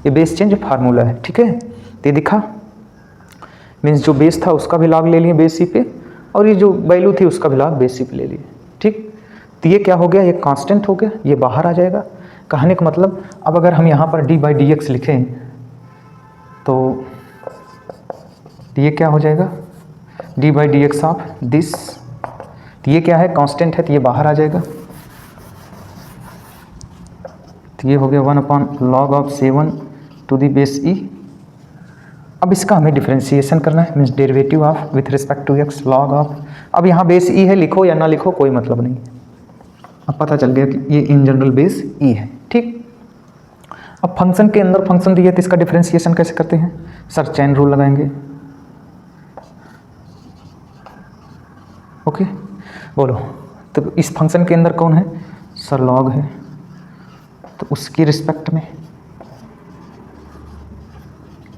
ये बेस चेंज फार्मूला है, ठीक है। तो ये दिखा, मीन्स जो बेस था उसका भी log ले लिए बेस e पे, और ये जो वैल्यू थी उसका भी log बेस e पे ले लिए, ठीक। तो ये क्या हो गया, ये कांस्टेंट हो गया, ये बाहर आ जाएगा। कहने का मतलब, अब अगर हम यहाँ पर d/dx लिखें तो ये क्या हो जाएगा, d/dx ऑफ दिस, तो ये क्या है कांस्टेंट है, तो ये बाहर आ जाएगा, तो ये हो गया 1/log of 7 to the base e। अब इसका हमें डिफरेंशिएशन करना है, means derivative of with respect to x log of, अब यहाँ बेस e है, लिखो या ना लिखो कोई मतलब नहीं, अब पता चल गया कि ये इन जनरल बेस e है, ठीक। अब फंक्शन के अंदर फंक्शन दिया तो इसका डिफरेंशिएशन कैसे करते हैं सर, चेन रूल लगाएंगे। ओके, बोलो, तो इस फंक्शन के अंदर कौन है सर, log है, तो उसकी रिस्पेक्ट में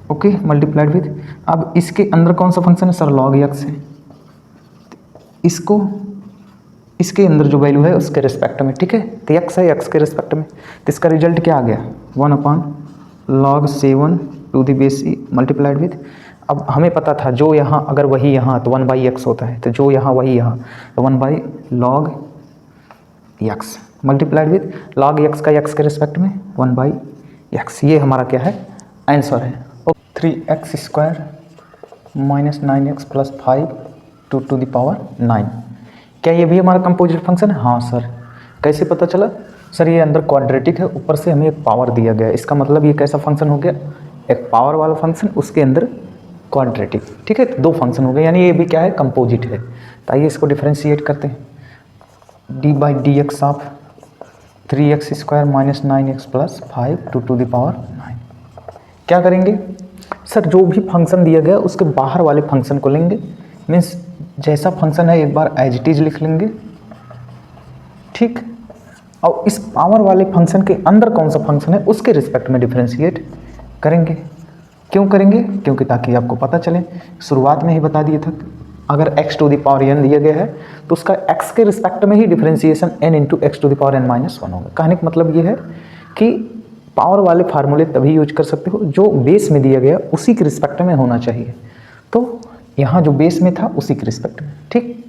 ओके मल्टीप्लाइड विथ, अब इसके अंदर कौन सा फंक्शन है सर, log x है, इसको इसके अंदर जो वैल्यू है उसके रिस्पेक्ट में, ठीक है। तो x है x के रिस्पेक्ट में, तो इसका रिजल्ट क्या आ गया 1/log 7 to the base e multiplied with, अब हमें पता था जो यहाँ अगर वही यहाँ तो 1/x होता है, तो जो यहाँ वही यहाँ, तो 1/log x multiplied with log x का x के रिस्पेक्ट में 1/x, ये हमारा क्या है आंसर है। 3x² - 9x + 5 2 to the power 9, क्या ये भी हमारा कंपोजिट फंक्शन है, हाँ सर। कैसे पता चला सर, ये अंदर क्वाड्रेटिक है, ऊपर से हमें एक पावर दिया गया है, इसका मतलब ये कैसा फंक्शन हो गया, एक पावर वाला फंक्शन, उसके अंदर क्वाड्रेटिक, ठीक है। तो 2 फंक्शन हो गए, यानी ये भी क्या है कंपोजिट है। तो आइए इसको डिफरेंशिएट करते हैं, d/dx of 3x² - 9x + 5 2 to the power 9, क्या करेंगे सर, जो भी फंक्शन दिया गया उसके बाहर वाले फंक्शन को लेंगे, मीन्स जैसा फंक्शन है एक बार एज इट इज लिख लेंगे, ठीक। और इस पावर वाले फंक्शन के अंदर कौन सा फंक्शन है उसके रिस्पेक्ट में डिफरेंशिएट करेंगे। क्यों करेंगे, क्योंकि ताकि आपको पता चले, शुरुआत में ही बता दिया था, अगर x to the power n दिया गया है तो उसका x के रिस्पेक्ट में ही differentiation n × x to the power n - 1 होगा। कहने का मतलब ये है कि पावर वाले फार्मूले तभी यूज कर सकते हो जो बेस में दिया गया उसी के रिस्पेक्ट में होना चाहिए, तो यहाँ जो बेस में था उसी के रिस्पेक्ट में, ठीक।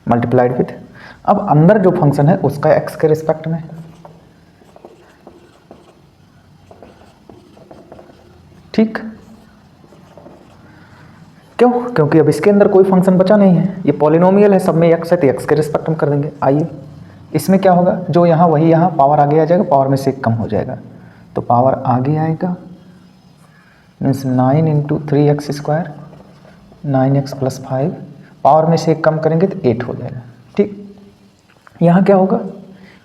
मल्टीप्लाइड विथ अब अंदर जो फंक्शन है उसका एक्स के रिस्पेक्ट में, ठीक। क्यों? क्योंकि अब इसके अंदर कोई फंक्शन बचा नहीं है, ये पॉलिनोमियल है, सब में एक्स है तो एक्स के रिस्पेक्ट में कर देंगे। आइए इसमें क्या होगा, जो यहाँ वही यहाँ पावर आगे आ जाएगा, पावर में से एक कम हो जाएगा, तो पावर आगे आएगा means 9 into 3x², 9x + 5, power में से एक कम करेंगे तो 8 हो जाएगा, ठीक। यहाँ क्या होगा,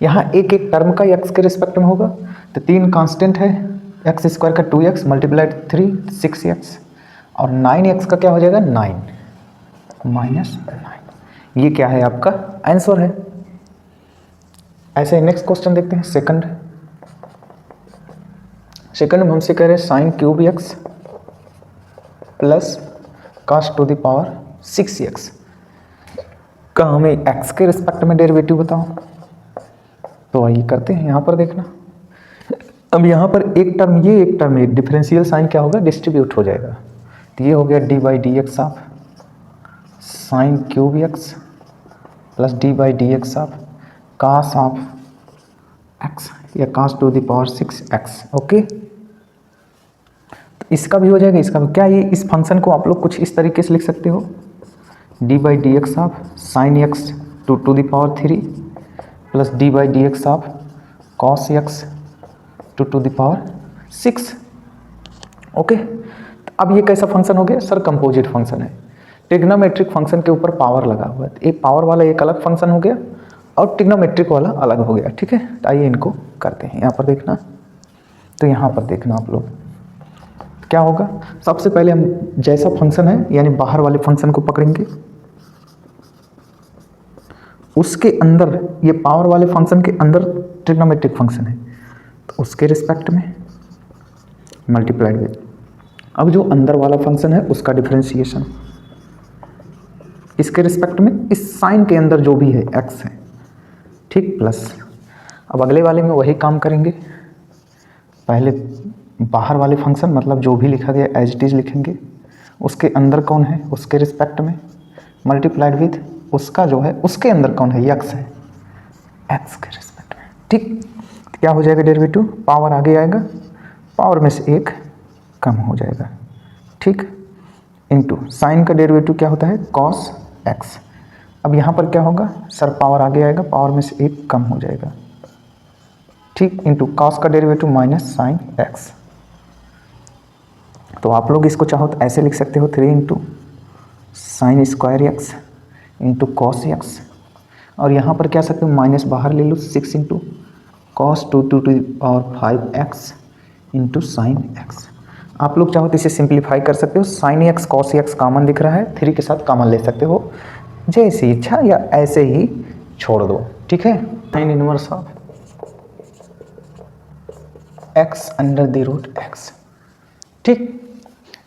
यहाँ एक एक टर्म का एक्स के रिस्पेक्ट में होगा, तो 3 कांस्टेंट है, x² का 2x मल्टीप्लाइड 3 6x, और 9x का क्या हो जाएगा 9 -9। ये क्या है आपका आंसर है। ऐसे नेक्स्ट क्वेश्चन देखते हैं। सेकंड में हमसे कह रहे हैं sin³ प्लस cos⁻6x का हमें x के रिस्पेक्ट में डेरिवेटिव बताओ। तो आइए करते हैं, यहाँ पर देखना। अब यहाँ पर एक टर्म ये, एक टर्म ये, डिफरेंशियल साइन क्या होगा, डिस्ट्रीब्यूट हो जाएगा। तो ये हो गया d/dx of sin³ plus d/dx of cos of x या cos⁻6x। ओके, तो इसका भी हो जाएगा, इसका भी। क्या ये इस फंक्शन को आप लोग कुछ इस तरीके से लिख सकते हो, d/dx of sin x to the power 3 plus d/dx of cos x to the power 6। Okay, अब ये कैसा फंक्शन हो गया सर, कंपोजिट फंक्शन है। ट्रिग्नोमेट्रिक फंक्शन के ऊपर पावर लगा हुआ है, एक पावर वाला एक अलग फंक्शन हो गया और ट्रिग्नोमेट्रिक वाला अलग हो गया, ठीक है। तो आइए इनको करते हैं। यहाँ पर देखना, तो यहाँ पर देखना आप लोग क्या होगा। सबसे पहले हम जैसा फंक्शन है यानी बाहर वाले फंक्शन को पकड़ेंगे, उसके अंदर ये पावर वाले फंक्शन के अंदर ट्रिग्नोमेट्रिक फंक्शन है, तो उसके रिस्पेक्ट में मल्टीप्लाइड विद, अब जो अंदर वाला फंक्शन है उसका डिफरेंशिएशन इसके रिस्पेक्ट में, इस साइन के अंदर जो भी है एक्स है, ठीक, प्लस। अब अगले वाले में वही काम करेंगे, पहले बाहर वाले फंक्शन मतलब जो भी लिखा गया एज इट इज लिखेंगे, उसके अंदर कौन है उसके रिस्पेक्ट में मल्टीप्लाइड विद उसका जो है उसके अंदर कौन है एक्स है, एक्स के रिस्पेक्ट में, ठीक। तो क्या हो जाएगा डेरिवेटिव, पावर आगे आएगा, पावर में से एक कम हो जाएगा, ठीक, इनटू साइन का डेरिवेटिव क्या होता है cos x। अब यहाँ पर क्या होगा सर, पावर आगे आएगा, पावर में से एक कम हो जाएगा, ठीक, इनटू cos का डेरिवेटिव माइनस sin x। तो आप लोग इसको चाहो तो ऐसे लिख सकते हो 3 into sin² x into cos x, और यहाँ पर क्या सकते हो माइनस बाहर ले लो 6 इंटू cos 2 और 5x इंटू sin x। आप लोग चाहो तो इसे सिंप्लीफाई कर सकते हो, sin x cos x common दिख रहा है, 3 के साथ कॉमन ले सकते हो जैसी इच्छा, या ऐसे ही छोड़ दो, ठीक है। sin inverse of x under the root x, ठीक।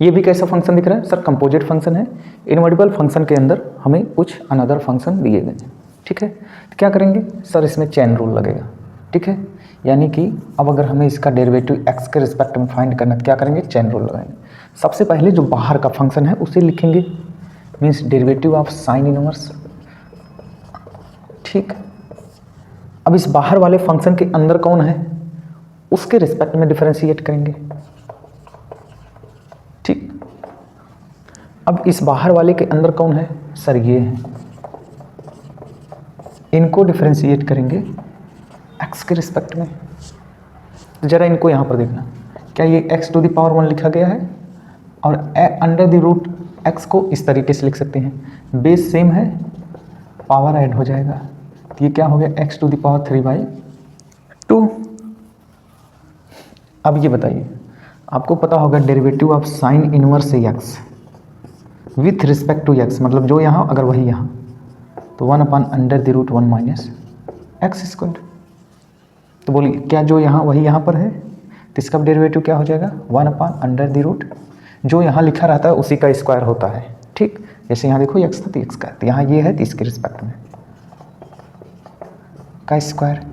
ये भी कैसा फंक्शन दिख रहा है सर, कंपोजिट फंक्शन है। इनवर्टिबल फंक्शन के अंदर हमें कुछ अनदर फंक्शन दिए गए हैं, ठीक है। तो क्या करेंगे सर, इसमें चेन रूल लगेगा, ठीक है। यानी कि अब अगर हमें इसका डेरिवेटिव x के रिस्पेक्ट में फाइंड करना है, क्या करेंगे चेन रूल लगाएंगे। सबसे पहले जो बाहर का फंक्शन है उसे लिखेंगे, means derivative of sine inverse, ठीक। अब इस बाहर वाले फंक्शन के अंदर कौन है उसके रिस्पेक्ट में डिफरेंशिएट करेंगे, ठीक। अब इस बाहर वाले के अंदर कौन है सर, ये है, इनको डिफरेंशिएट करेंगे x के रिस्पेक्ट में। जरा इनको यहाँ पर देखना, क्या ये x टू द पावर 1 लिखा गया है, और अंडर द रूट x को इस तरीके से लिख सकते हैं, बेस सेम है, पावर ऐड हो जाएगा, तो ये क्या हो गया x टू द पावर 3/2। अब ये बताइए, आपको पता होगा derivative of sine inverse x with respect to x, मतलब जो यहाँ अगर वही यहाँ, तो 1/√1 माइनस x²। तो बोलिए क्या जो यहाँ वही यहाँ पर है, तो इसका डेरिवेटिव क्या हो जाएगा 1/√, जो यहाँ लिखा रहता है उसी का स्क्वायर होता है, ठीक। जैसे यहाँ देखो x था तो x का, तो यहाँ ये है तो इसके रिस्पेक्ट में का स्क्वायर,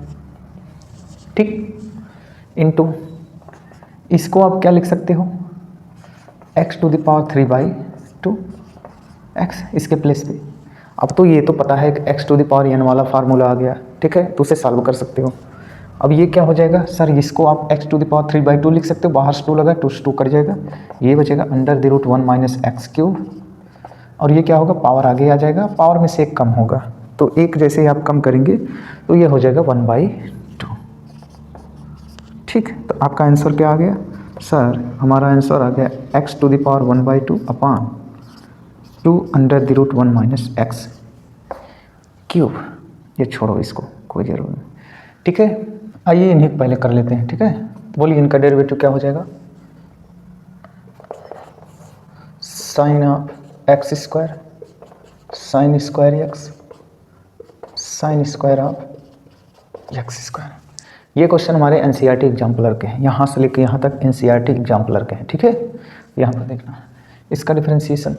ठीक, इनटू इसको आप क्या लिख सकते हो x to the power 3/2 x इसके प्लेस पे, अब तो ये तो पता है कि x to the power n वाला फार्मूला आ गया, ठीक है, तो उसे सॉल्व कर सकते हो। अब ये क्या हो जाएगा सर, इसको आप x टू द पावर 3/2 लिख सकते हो, बाहर से 2 लगा 2 से 2 कट जाएगा, ये बचेगा √1 माइनस एक्स क्यूब, और ये क्या होगा पावर आगे आ जाएगा, पावर में से 1 कम होगा, तो एक जैसे ही आप कम करेंगे तो ये हो जाएगा 1/2। ठीक, तो आपका आंसर क्या आ गया सर, हमारा आंसर आ गया x to the power 1/2 upon 2 √1 minus x cube. ये छोड़ो इसको, कोई ज़रूरत नहीं, ठीक है। आइए इन्हीं को पहले कर लेते हैं, ठीक है। तो बोलिए इनका डेरिवेटिव क्या हो जाएगा, sine of x square sine square x sine square of x square. ये क्वेश्चन हमारे एनसीईआरटी एग्जाम्पलर के हैं, यहाँ से लेकर यहाँ तक एनसीईआरटी एग्जाम्पलर के हैं, ठीक है। यहाँ पर देखना इसका डिफरेंशिएशन,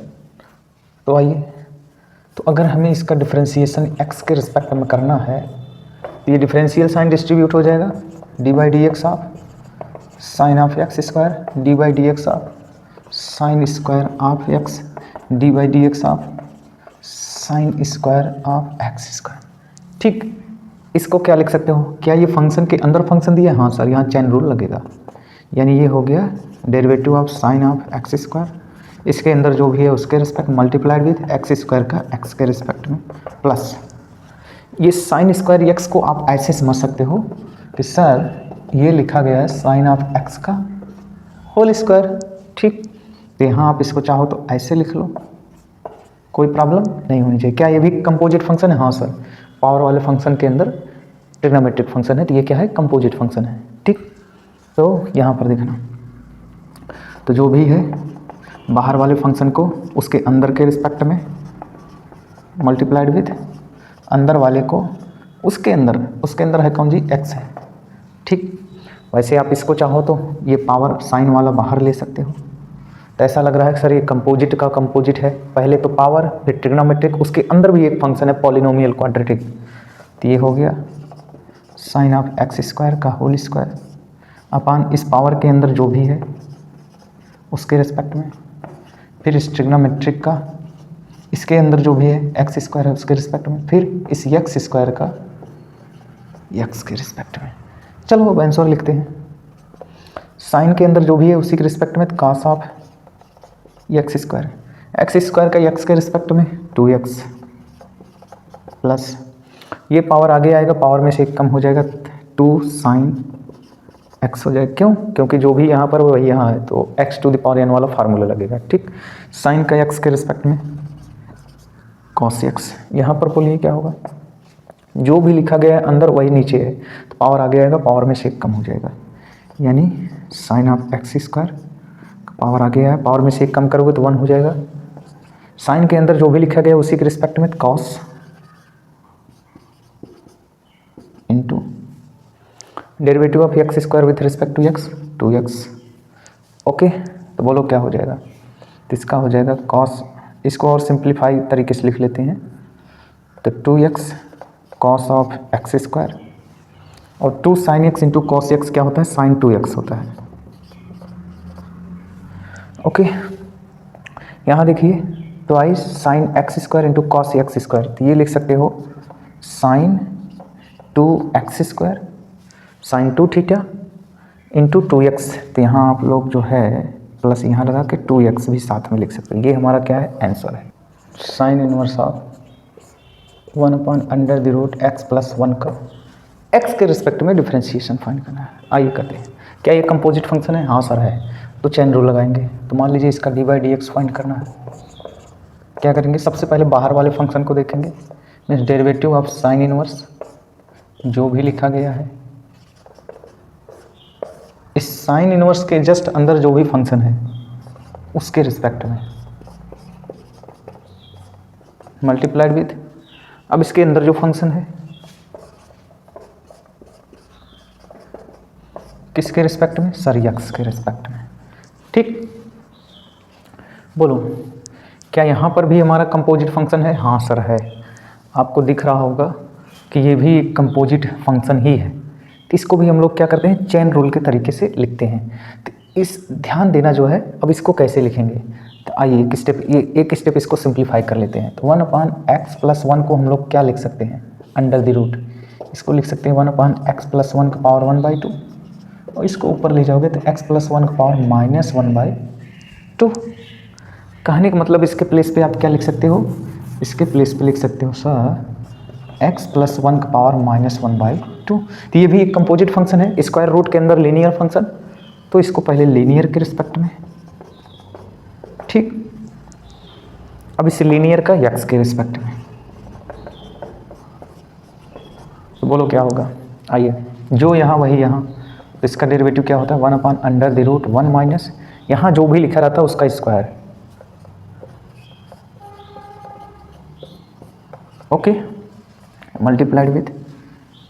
तो आइए, तो अगर हमें इसका डिफरेंशिएशन x के रिस्पेक्ट में करना है तो ये डिफरेंशियल साइन डिस्ट्रीब्यूट हो जाएगा, d/dx of sine of x square d/dx of sine square of x d/dx of sine square of x square. ठीक, इसको क्या लिख सकते हो, क्या ये फंक्शन के अंदर फंक्शन दिया है, हाँ सर, यहाँ चेन रूल लगेगा, यानी ये हो गया derivative of sine of x square, इसके अंदर जो भी है उसके respect multiplied with x square का एक्स के रिस्पेक्ट में प्लस ये साइन स्क्वायर एक्स को आप ऐसे समझ सकते हो कि सर ये लिखा गया है साइन ऑफ एक्स का होल स्क्वायर। ठीक, तो यहाँ आप इसको चाहो तो ऐसे लिख लो, कोई प्रॉब्लम नहीं होनी चाहिए। क्या ये भी कंपोजिट फंक्शन है, हाँ सर, पावर वाले फंक्शन के अंदर ट्रिग्नोमेट्रिक फंक्शन है, तो ये क्या है कंपोजिट फंक्शन है। ठीक, तो यहाँ पर देखना, तो जो भी है बाहर वाले फंक्शन को उसके अंदर के रिस्पेक्ट में मल्टीप्लाइड विद अंदर वाले को उसके अंदर है कौन जी, एक्स है। ठीक, वैसे आप इसको चाहो तो ये पावर साइन वाला बाहर ले सकते हो, तो ऐसा लग रहा है कि सर ये कंपोजिट का कंपोजिट है, पहले तो पावर फिर ट्रिग्नोमेट्रिक, उसके अंदर भी एक फंक्शन है पॉलिनोमियल क्वाड्रेटिक, तो ये हो गया साइन ऑफ एक्स स्क्वायर का होल स्क्वायर अपान इस पावर के अंदर जो भी है उसके रिस्पेक्ट में, फिर इस ट्रिग्नोमेट्रिक का इसके अंदर जो भी है एक्स स्क्वायर है उसके रिस्पेक्ट में, फिर इस एक्स स्क्वायर का एक्स के रिस्पेक्ट में। चलो अब आंसर लिखते हैं, साइन के अंदर जो भी है उसी के रिस्पेक्ट में, तो कॉस ऑफ एक्स स्क्वायर का एक्स के रिस्पेक्ट में 2x प्लस ये पावर आगे आएगा, पावर में से 1 कम हो जाएगा, 2 साइन x हो जाएगा। क्यों, क्योंकि जो भी यहाँ पर वही यहाँ है, तो x to the power n वाला फार्मूला लगेगा। ठीक, साइन का x के रिस्पेक्ट में cos x, यहाँ पर बोलिए क्या होगा, जो भी लिखा गया है अंदर वही नीचे है, तो पावर आगे आएगा, पावर में से 1 कम हो जाएगा, यानी sine of x square power आगे आया, पावर में से 1 कम करोगे तो 1 हो जाएगा। साइन के अंदर जो भी लिखा गया उसी के रिस्पेक्ट में cos into derivative of x square with respect to x 2x। Okay, तो बोलो क्या हो जाएगा, तो इसका हो जाएगा cos, इसको और सिंप्लीफाई तरीके से लिख लेते हैं, तो 2x cos of x square और 2 sin x into cos x क्या होता है, sin 2x होता है। ओके, यहाँ देखिए, तो I sine x square into cos x square, तो ये लिख सकते हो sine 2x square sine 2 theta into 2x, तो यहाँ आप लोग जो है प्लस यहाँ लगा के 2x भी साथ में लिख सकते हो। ये हमारा क्या है, आंसर है। साइन इनवर्स ऑफ 1/√x + 1 का x के रिस्पेक्ट में डिफरेंशिएशन फाइंड करना है। आइए करते हैं। क्या ये कंपोजिट फंक्शन है, हाँ सर है, तो चेन रूल लगाएंगे। तो मान लीजिए इसका d/dx फाइंड करना है, क्या करेंगे, सबसे पहले बाहर वाले फंक्शन को देखेंगे, means derivative of sine inverse जो भी लिखा गया है, इस साइन इनवर्स के जस्ट अंदर जो भी फंक्शन है उसके रिस्पेक्ट में मल्टीप्लाइड विथ, अब इसके अंदर जो फंक्शन है किसके रिस्पेक्ट में, सर एक्स के रिस्पेक्ट में। ठीक, बोलो क्या यहाँ पर भी हमारा कंपोजिट फंक्शन है, हाँ सर है। आपको दिख रहा होगा कि ये भी एक कंपोजिट फंक्शन ही है, तो इसको भी हम लोग क्या करते हैं, चेन रूल के तरीके से लिखते हैं। तो इस ध्यान देना जो है, अब इसको कैसे लिखेंगे, तो आइए एक स्टेप इसको सिंप्लीफाई कर लेते हैं। तो 1/x+1 को हम लोग क्या लिख सकते हैं, अंडर द रूट। इसको लिख सकते हैं 1/x+1 का पावर 1/2, और इसको ऊपर ले जाओगे तो x+1 का पावर -1/2। कहने का मतलब इसके प्लेस पे आप क्या लिख सकते हो, इसके प्लेस पे लिख सकते हो सर x+1 का पावर -1/2। तो ये भी एक कंपोजिट फंक्शन है, स्क्वायर रूट के अंदर लीनियर फंक्शन। तो इसको पहले लीनियर के रिस्पेक्ट में, ठीक। अब इस लीनियर का x के रिस्पेक्ट में, तो बोलो क्या होगा। आइए, जो यहाँ वही यहाँ, तो इसका डेरिवेटिव क्या होता है 1/√1 माइनस यहाँ जो भी लिखा रहता है उसका स्क्वायर। ओके, मल्टीप्लाइड विथ,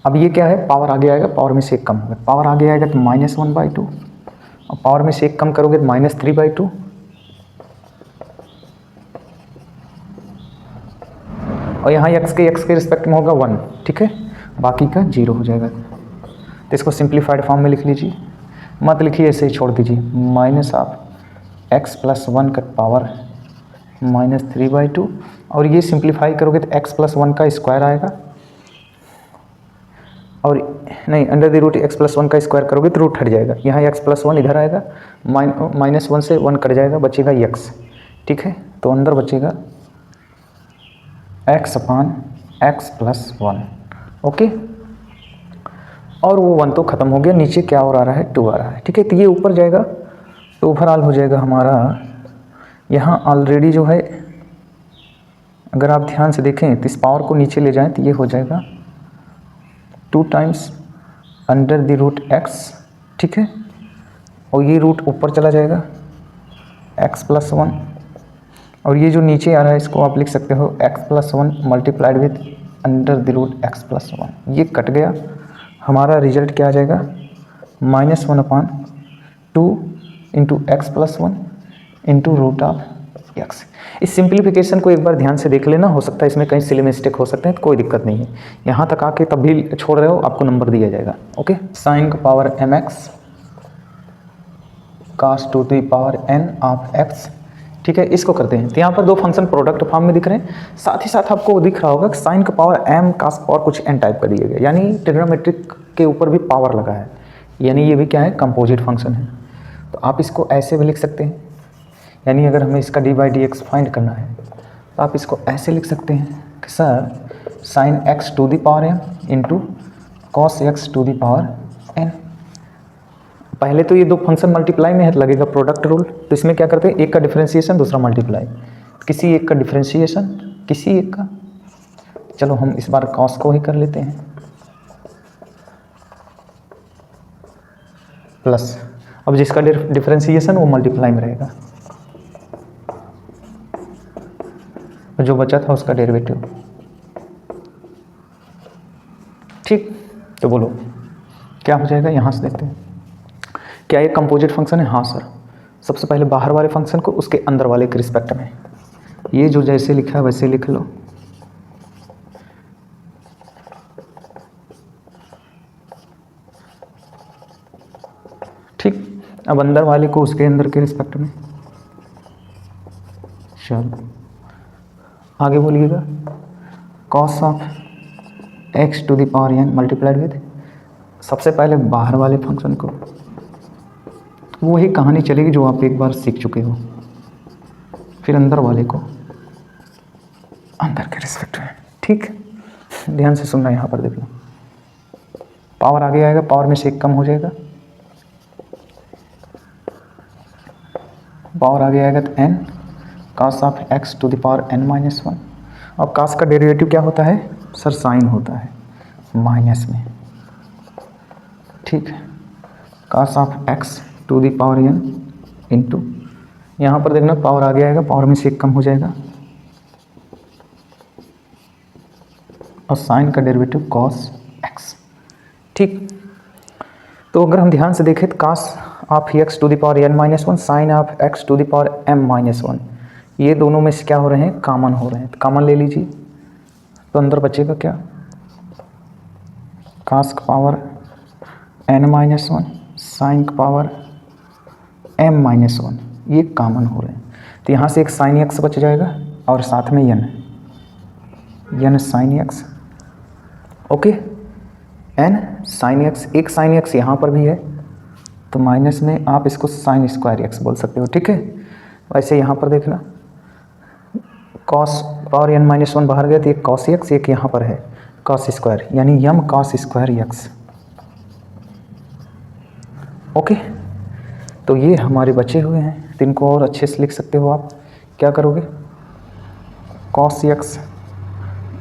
अब ये क्या है, पावर आगे आएगा, पावर में से एक कम होगा, पावर आगे आएगा तो -1/2, और पावर में से एक कम करोगे तो -3/2, और यहाँ x के रिस्पेक्ट में होगा 1, ठीक है, बाकी का 0 हो जाएगा। तो इसको सिंप्लीफाइड फॉर्म में लिख लीजिए, मत लिखिए, ऐसे ही छोड़ दीजिए। -x+1 का पावर -3/2, और ये सिंप्लीफाई करोगे तो x+1 का स्क्वायर आएगा, और नहीं, अंडर द रूट x+1 का स्क्वायर करोगे तो रूट हट जाएगा, यहाँ x+1 इधर आएगा, -1 से 1 कट जाएगा, बचेगा x, ठीक है। तो अंदर बचेगा x/x+1, ओके। और वो 1 तो ख़त्म हो गया, नीचे क्या और आ रहा है, 2 आ रहा है, ठीक है। तो ये ऊपर जाएगा तो ओवरऑल हो जाएगा हमारा, यहाँ ऑलरेडी जो है, अगर आप ध्यान से देखें तो इस पावर को नीचे ले जाएं तो ये हो जाएगा 2 times under the root x, ठीक है, और ये रूट ऊपर चला जाएगा x+1, और ये जो नीचे आ रहा है इसको आप लिख सकते हो x+1 multiplied with under the root x+1, ये कट गया, हमारा रिजल्ट क्या आ जाएगा -1/2 into x+1 into root of x। इस सिंप्लीफिकेशन को एक बार ध्यान से देख लेना, हो सकता है इसमें कहीं सिली मिस्टेक हो सकते हैं, तो कोई दिक्कत नहीं है, यहाँ तक आके तब भी छोड़ रहे हो आपको नंबर दिया जाएगा, ओके। साइन का power mx cos to the power n of x, ठीक है, इसको करते हैं। तो यहाँ पर दो फंक्शन प्रोडक्ट फॉर्म में दिख रहे हैं, साथ ही साथ आपको दिख रहा होगा कि साइन का पावर m cos पावर कुछ n टाइप का दिया गया, यानी ट्रिग्नोमेट्रिक के ऊपर भी पावर लगा है, यानी ये भी क्या है, कंपोजिट फंक्शन है। तो आप इसको ऐसे भी लिख सकते हैं, यानी अगर हमें इसका d/dx फाइंड करना है तो आप इसको ऐसे लिख सकते हैं कि sir sine x to the power m into cos x to the power n। पहले तो ये दो फंक्शन मल्टीप्लाई में है तो लगेगा प्रोडक्ट रूल, तो इसमें क्या करते हैं, एक का डिफरेंशिएशन दूसरा मल्टीप्लाई, किसी एक का डिफरेंशिएशन किसी एक का, चलो हम इस बार कॉस को ही कर लेते हैं, प्लस, अब जिसका डिफरेंशिएशन वो मल्टीप्लाई में रहेगा, जो बचा था उसका डेरिवेटिव, ठीक। तो बोलो क्या हो जाएगा, यहाँ से देखते हैं, क्या ये कंपोजिट फंक्शन है, हाँ सर। सबसे पहले बाहर वाले फंक्शन को उसके अंदर वाले के रिस्पेक्ट में, ये जो जैसे लिखा है वैसे लिख लो, ठीक। अब अंदर वाले को उसके अंदर के रिस्पेक्ट में, चलो आगे बोलिएगा, cos of x to the power n multiplied with, सबसे पहले बाहर वाले फंक्शन को, वही कहानी चलेगी जो आप एक बार सीख चुके हो, फिर अंदर वाले को अंदर के रिस्पेक्ट में, ठीक। ध्यान से सुनना, यहाँ पर देखना, पावर आगे आएगा, पावर में से एक कम हो जाएगा, पावर आगे आएगा तो n cos of x to the power n-1, और cos का डेरिवेटिव क्या होता है सर, साइन होता है माइनस में, ठीक। cos of x to the power n इंटू, यहाँ पर देखना पावर आगे आएगा, पावर में से एक कम हो जाएगा, और साइन का डेरिवेटिव cos x, ठीक। तो अगर हम ध्यान से देखें तो cos of x to the power n-1 sine of x to the power m-1, ये दोनों में से क्या हो रहे हैं, कॉमन हो रहे हैं, तो कॉमन ले लीजिए, तो अंदर बचेगा क्या, cos का पावर n-1 साइन का पावर m-1, ये कॉमन हो रहे हैं। तो यहाँ से एक साइन एक्स बच जाएगा और साथ में n sine x, okay, n sine x, एक साइन एक्स यहाँ पर भी है तो माइनस में आप इसको साइन स्क्वायर एक्स बोल सकते हो, ठीक है। वैसे यहाँ पर देखना कॉस पावर n माइनस 1 बाहर गया तो एक कॉस एक्स, एक यहाँ पर है कॉस स्क्वायर, यानी यम कॉस स्क्वायर एक्स, ओके। तो ये हमारे बचे हुए हैं, तो इनको और अच्छे से लिख सकते हो आप। क्या करोगे, cos x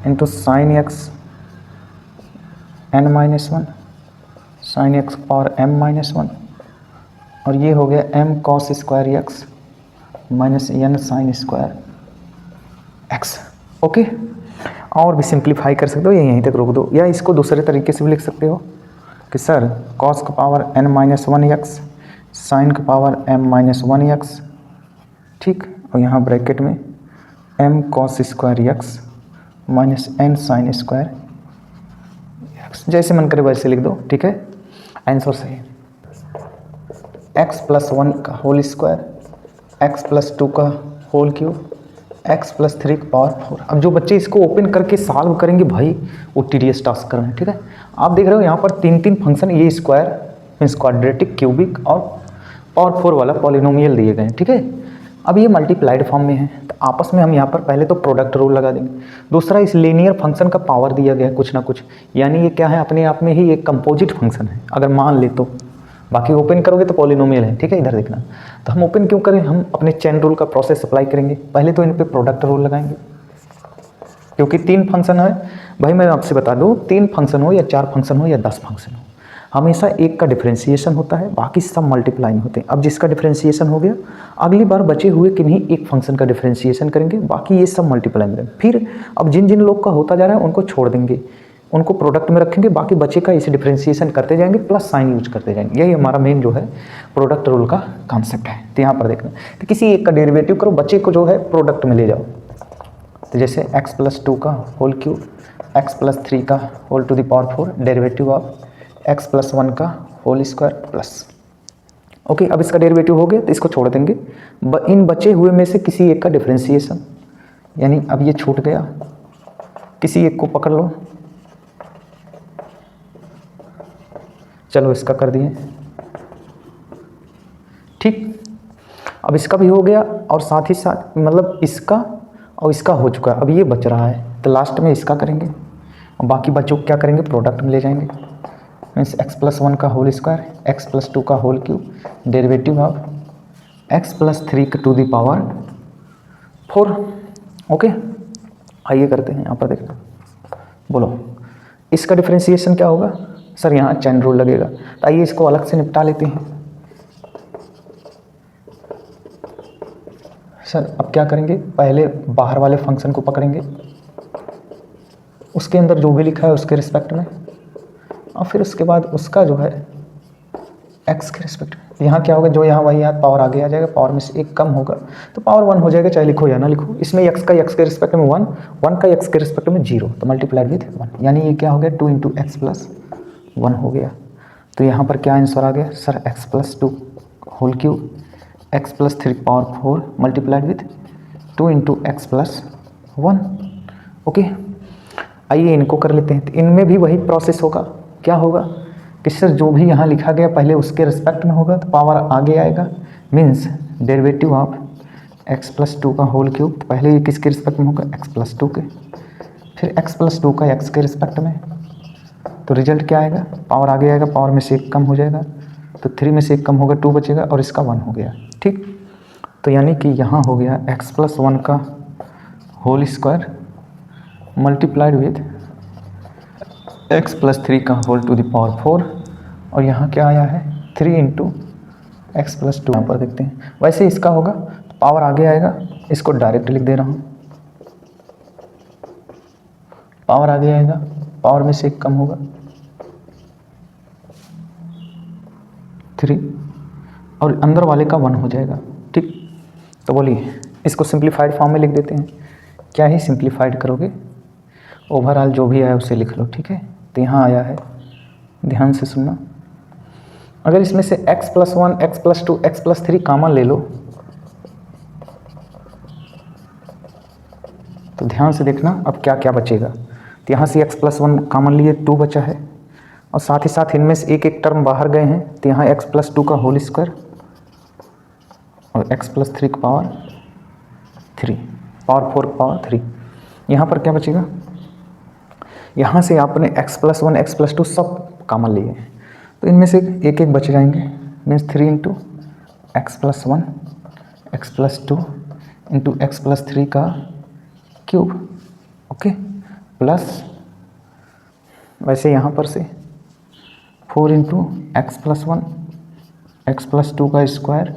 into sine x n minus 1 sine x power m minus 1, और ये हो गया m cos square x minus n sine square x, okay. और भी सिंप्लीफाई कर सकते हो या यहीं तक रोक दो, या इसको दूसरे तरीके से भी लिख सकते हो कि सर कॉस का power n minus 1 x sine का पावर m माइनस 1 एक्स, ठीक, और यहाँ ब्रैकेट में m cos square x minus n sine square x, जैसे मन करे वैसे लिख दो, ठीक है। आंसर सही है x प्लस 1 का होल स्क्वायर, x प्लस 2 का होल क्यूब, x प्लस 3 का पावर 4। अब जो बच्चे इसको ओपन करके सॉल्व करेंगे भाई वो टीडीएस टास्क कर रहे हैं, ठीक है। आप देख रहे हो यहाँ पर तीन फंक्शन, ये स्क्वायर मीन्स क्वाड्रेटिक, क्यूबिक और पावर 4 वाला पॉलिनोमियल दिए गए हैं, ठीक है। अब ये मल्टीप्लाइड फॉर्म में है तो आपस में हम यहाँ पर पहले तो प्रोडक्ट रूल लगा देंगे। दूसरा, इस लीनियर फंक्शन का पावर दिया गया है कुछ ना कुछ, यानी ये क्या है, अपने आप में ही एक कंपोजिट फंक्शन है अगर मान ले तो। बाकी ओपन करोगे तो पॉलिनोमियल है, ठीक है। इधर देखना, तो हम ओपन क्यों करें, हम अपने चेन रूल का प्रोसेस अप्लाई करेंगे। पहले तो इन पे प्रोडक्ट रूल लगाएंगे, क्योंकि 3 फंक्शन है भाई। मैं आपसे बता दूं, 3 फंक्शन हो या 4 फंक्शन हो या 10 फंक्शन हो, हमेशा एक का डिफरेंशिएशन होता है, बाकी सब मल्टीप्लाइंग होते हैं। अब जिसका डिफरेंशिएशन हो गया, अगली बार बचे हुए किन्हीं एक फंक्शन का डिफरेंशिएशन करेंगे, बाकी ये सब मल्टीप्लाइंग करेंगे। फिर अब जिन जिन लोग का होता जा रहा है उनको छोड़ देंगे, उनको प्रोडक्ट में रखेंगे, बाकी बचे का इसे डिफरेंशिएशन करते जाएंगे प्लस साइन यूज करते जाएंगे। यही हमारा मेन जो है प्रोडक्ट रूल का कॉन्सेप्ट है। तो यहाँ पर देखना, तो किसी एक का डेरिवेटिव करो, बच्चे को जो है प्रोडक्ट में ले जाओ। तो जैसे x प्लस 2 का होल क्यूब, x प्लस 3 का whole to the power 4, derivative of x plus 1 का होल स्क्वायर प्लस, ओके। अब इसका डेरिवेटिव हो गया तो इसको छोड़ देंगे, इन बचे हुए में से किसी एक का डिफरेंशिएशन, यानी अब ये छूट गया, किसी एक को पकड़ लो, चलो इसका कर दिए, ठीक। अब इसका भी हो गया और साथ ही साथ मतलब इसका और इसका हो चुका है, अब ये बच रहा है तो लास्ट में इसका करेंगे और बाकी बच्चों को क्या करेंगे, प्रोडक्ट में ले जाएंगे। मीन्स x प्लस 1 का होल स्क्वायर, x प्लस 2 का whole cube, derivative of x plus 3 to the power 4, okay. आइए करते हैं, यहाँ पर देखना, बोलो इसका डिफरेंशिएशन क्या होगा, सर यहाँ चेन रूल लगेगा। तो आइए इसको अलग से निपटा लेते हैं। सर अब क्या करेंगे, पहले बाहर वाले फंक्शन को पकड़ेंगे, उसके अंदर जो भी लिखा है उसके रिस्पेक्ट में, और फिर उसके बाद उसका जो है x के रिस्पेक्ट में। यहाँ क्या होगा, जो यहाँ वही यहाँ पावर आगे आ जाएगा, पावर में से एक कम होगा तो पावर 1 हो जाएगा, चाहे लिखो या ना लिखो। इसमें x का x के रिस्पेक्ट में 1, 1 का x के रिस्पेक्ट में 0, तो मल्टीप्लाइड विथ 1, यानी ये क्या हो गया 2 इंटू एक्स प्लस 1 हो गया। तो यहाँ पर क्या आंसर आ गया, sir x plus 2 whole cube, x plus 3 power 4 multiplied with 2 into x plus 1, okay. आइए इनको कर लेते हैं। तो इनमें भी वही प्रोसेस होगा, क्या होगा कि सर जो भी यहाँ लिखा गया पहले उसके रिस्पेक्ट में होगा तो पावर आगे आएगा, means derivative of x plus 2 का होल क्यूब, तो पहले ये किसके रिस्पेक्ट में होगा, x प्लस 2 के, फिर x प्लस 2 का x के रिस्पेक्ट में, तो रिजल्ट क्या आएगा, पावर आगे आएगा, पावर में से एक कम हो जाएगा, तो 3 में से एक कम होगा 2 बचेगा और इसका 1 हो गया, ठीक। तो यानी कि यहाँ हो गया x प्लस 1 का whole square multiplied with x plus 3 का होल टू द पावर 4, और यहाँ क्या आया है 3 इंटू एक्स प्लस 2। यहाँ पर देखते हैं, वैसे इसका होगा तो पावर आगे आएगा, इसको डायरेक्ट लिख दे रहा हूँ, पावर आगे आएगा, पावर में से एक कम होगा 3, और अंदर वाले का 1 हो जाएगा, ठीक। तो बोलिए इसको सिंप्लीफाइड फॉर्म में लिख देते हैं। क्या ही सिंप्लीफाइड करोगे, ओवरऑल जो भी आया उसे लिख लो, ठीक है। तो यहाँ आया है, ध्यान से सुनना, अगर इसमें से x plus 1, x plus 2, x plus 3 common ले लो तो ध्यान से देखना अब क्या क्या बचेगा। तो यहाँ से x+1 कॉमन लिए 2 बचा है, और साथ ही साथ इनमें से एक एक टर्म बाहर गए हैं, तो यहाँ x+2 का होल स्क्वायर और x+3 का पावर 3, पावर 4 पावर 3। यहाँ पर क्या बचेगा, यहाँ से आपने x+1 x+2 सब कॉमन लिए हैं, तो इनमें से एक एक बच जाएंगे, means 3 into x+1 x+2 into x+3 का क्यूब, ओके, प्लस वैसे यहाँ पर से 4 इंटू x+1 x+2 का स्क्वायर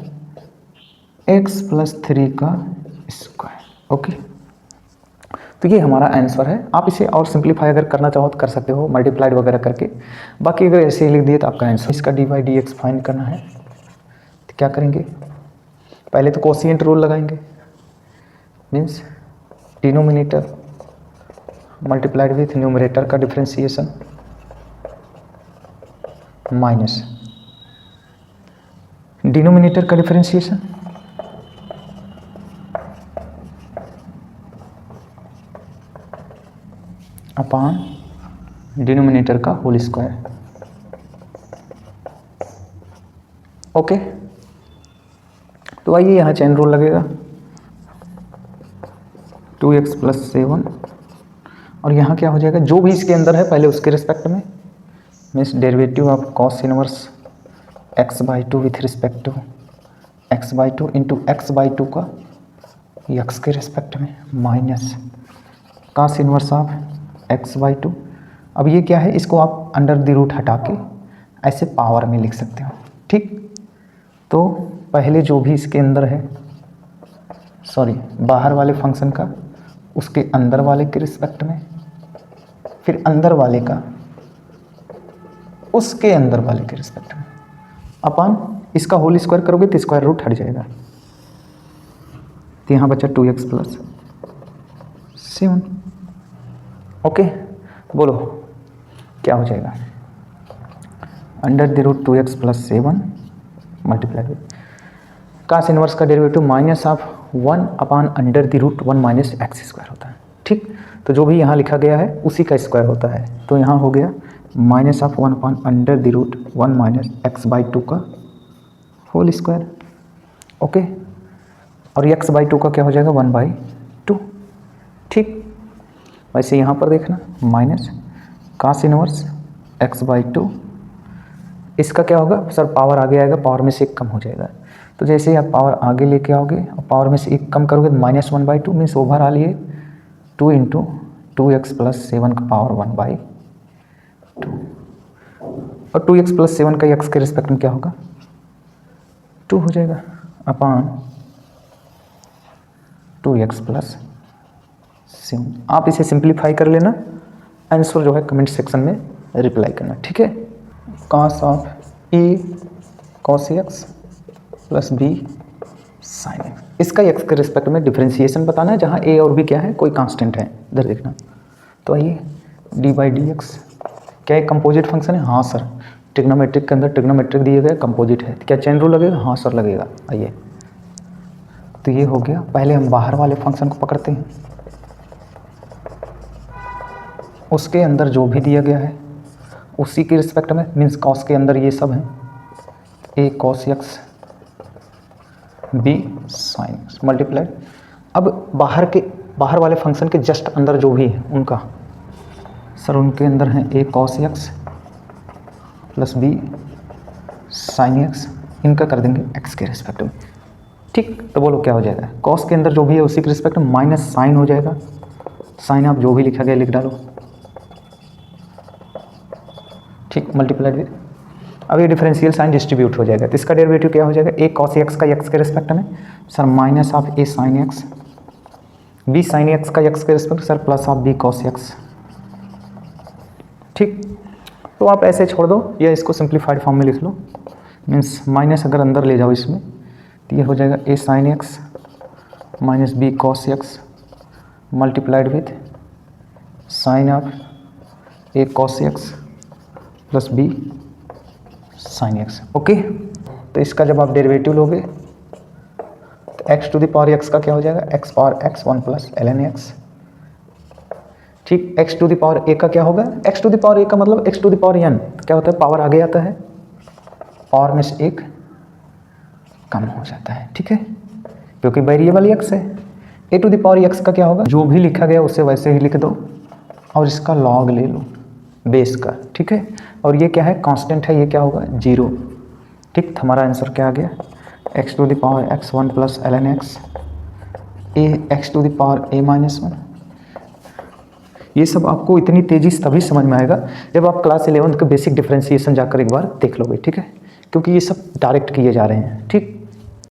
x+3 का स्क्वायर, ओके। तो ये हमारा आंसर है। आप इसे और सिंप्लीफाई अगर करना चाहो तो कर सकते हो, मल्टीप्लाइड वगैरह करके। बाकी अगर ऐसे ही लिख दिए तो आपका आंसर। इसका dy/dx फाइंड करना है तो क्या करेंगे, पहले तो कोशिएंट रूल लगाएंगे, means denominator multiplied with numerator का डिफरेंशिएशन माइनस डिनोमिनेटर का डिफरेंशिएशन अपॉन डिनोमिनेटर का होल स्क्वायर, ओके। तो आइए यहाँ चेन रूल लगेगा, 2x + 7, और यहाँ क्या हो जाएगा, जो भी इसके अंदर है पहले उसके रिस्पेक्ट में, means derivative of cos inverse x/2 with respect to x/2 into x/2 का x के रिस्पेक्ट में minus cos inverse of x/2। अब ये क्या है, इसको आप अंडर द रूट हटा के ऐसे पावर में लिख सकते हो, ठीक। तो पहले जो भी इसके अंदर है, सॉरी बाहर वाले फंक्शन का उसके अंदर वाले के रिस्पेक्ट में, फिर अंदर वाले का उसके अंदर वाले के रिस्पेक्ट में, अपन इसका होल स्क्वायर करोगे तो स्क्वायर रूट हट जाएगा। तो यहाँ बचा 2x + 7, ओके। बोलो क्या हो जाएगा, under the root 2x + 7 multiply with cos inverse का derivative minus of 1 upon under the root 1 minus x square होता है, ठीक। तो जो भी यहाँ लिखा गया है उसी का स्क्वायर होता है, तो यहाँ हो गया minus of 1 upon under the root 1 minus x/2 का होल स्क्वायर, ओके। और x/2 का क्या हो जाएगा, 1/2, ठीक। वैसे यहाँ पर देखना माइनस cos इनवर्स x/2, इसका क्या होगा सर, पावर आगे आएगा, पावर में से एक कम हो जाएगा। तो जैसे ही आप पावर आगे लेके आओगे और पावर में से एक कम करोगे तो -1/2 मीन्स ओवर ऑल ये 2 इंटू 2x + 7 का पावर 1/2, और 2x + 7 का x के रिस्पेक्ट में क्या होगा, 2 हो जाएगा अपॉन 2x + 7। आप इसे सिंप्लीफाई कर लेना, आंसर जो है कमेंट सेक्शन में रिप्लाई करना, ठीक है। cos of a cos x + b sin x, इसका x के रिस्पेक्ट में डिफरेंशिएशन बताना है, जहाँ a और b क्या है, कोई कांस्टेंट है, इधर देखना। तो आइए dy/dx क्या एक कंपोजिट फंक्शन है, हाँ सर। ट्रिग्नोमेट्रिक के अंदर ट्रिग्नोमेट्रिक दिए गए कंपोजिट है, क्या चेन रूल लगेगा, हाँ सर लगेगा। आइए तो ये हो गया, पहले हम बाहर वाले फंक्शन को पकड़ते हैं, उसके अंदर जो भी दिया गया है उसी के रिस्पेक्ट में, मीन्स कॉस के अंदर ये सब है, a cos x b sin x multiply. अब बाहर वाले फंक्शन के जस्ट अंदर जो भी है उनका, सर उनके अंदर है a cos x + b sin x, इनका कर देंगे x के रिस्पेक्ट में, ठीक। तो बोलो क्या हो जाएगा, cos के अंदर जो भी है उसी के रिस्पेक्ट में माइनस साइन हो जाएगा, साइन आप जो भी लिखा गया लिख डालो, ठीक, मल्टीप्लाइड विद। अब ये डिफरेंशियल साइन डिस्ट्रीब्यूट हो जाएगा, तो इसका डेरिवेटिव क्या हो जाएगा, a cos x का x के रिस्पेक्ट में sir minus of a sin x, b sin x का x के respect sir plus of b cos x, ठीक। तो आप ऐसे छोड़ दो या इसको सिंप्लीफाइड फॉर्म में लिख लो, मीन्स माइनस अगर अंदर ले जाओ इसमें तो ये हो जाएगा a sin x minus b cos x multiplied with sine of a cos x plus b sin x, okay. तो इसका जब आप डेरिवेटिव लोगे तो x to the power x का क्या हो जाएगा, x power x 1 + ln x ठीक। X to the power a का क्या होगा, x to the power a का मतलब x to the power n, क्या होता है, पावर आगे आता है, पावर में से एक कम हो जाता है, ठीक है, क्योंकि वेरिएबल एक्स है। ए टू द पावर एक्स का क्या होगा, जो भी लिखा गया उसे वैसे ही लिख दो और इसका लॉग ले लो बेस का, ठीक है। और ये क्या है, कांस्टेंट है, ये क्या होगा, 0, ठीक। हमारा आंसर क्या आ गया, x to the power x1 plus ln x a x to the power a minus 1। ये सब आपको इतनी तेज़ी से तभी समझ में आएगा जब आप क्लास 11 के बेसिक डिफरेंशिएशन जाकर एक बार देख लोगे, ठीक है, क्योंकि ये सब डायरेक्ट किए जा रहे हैं, ठीक।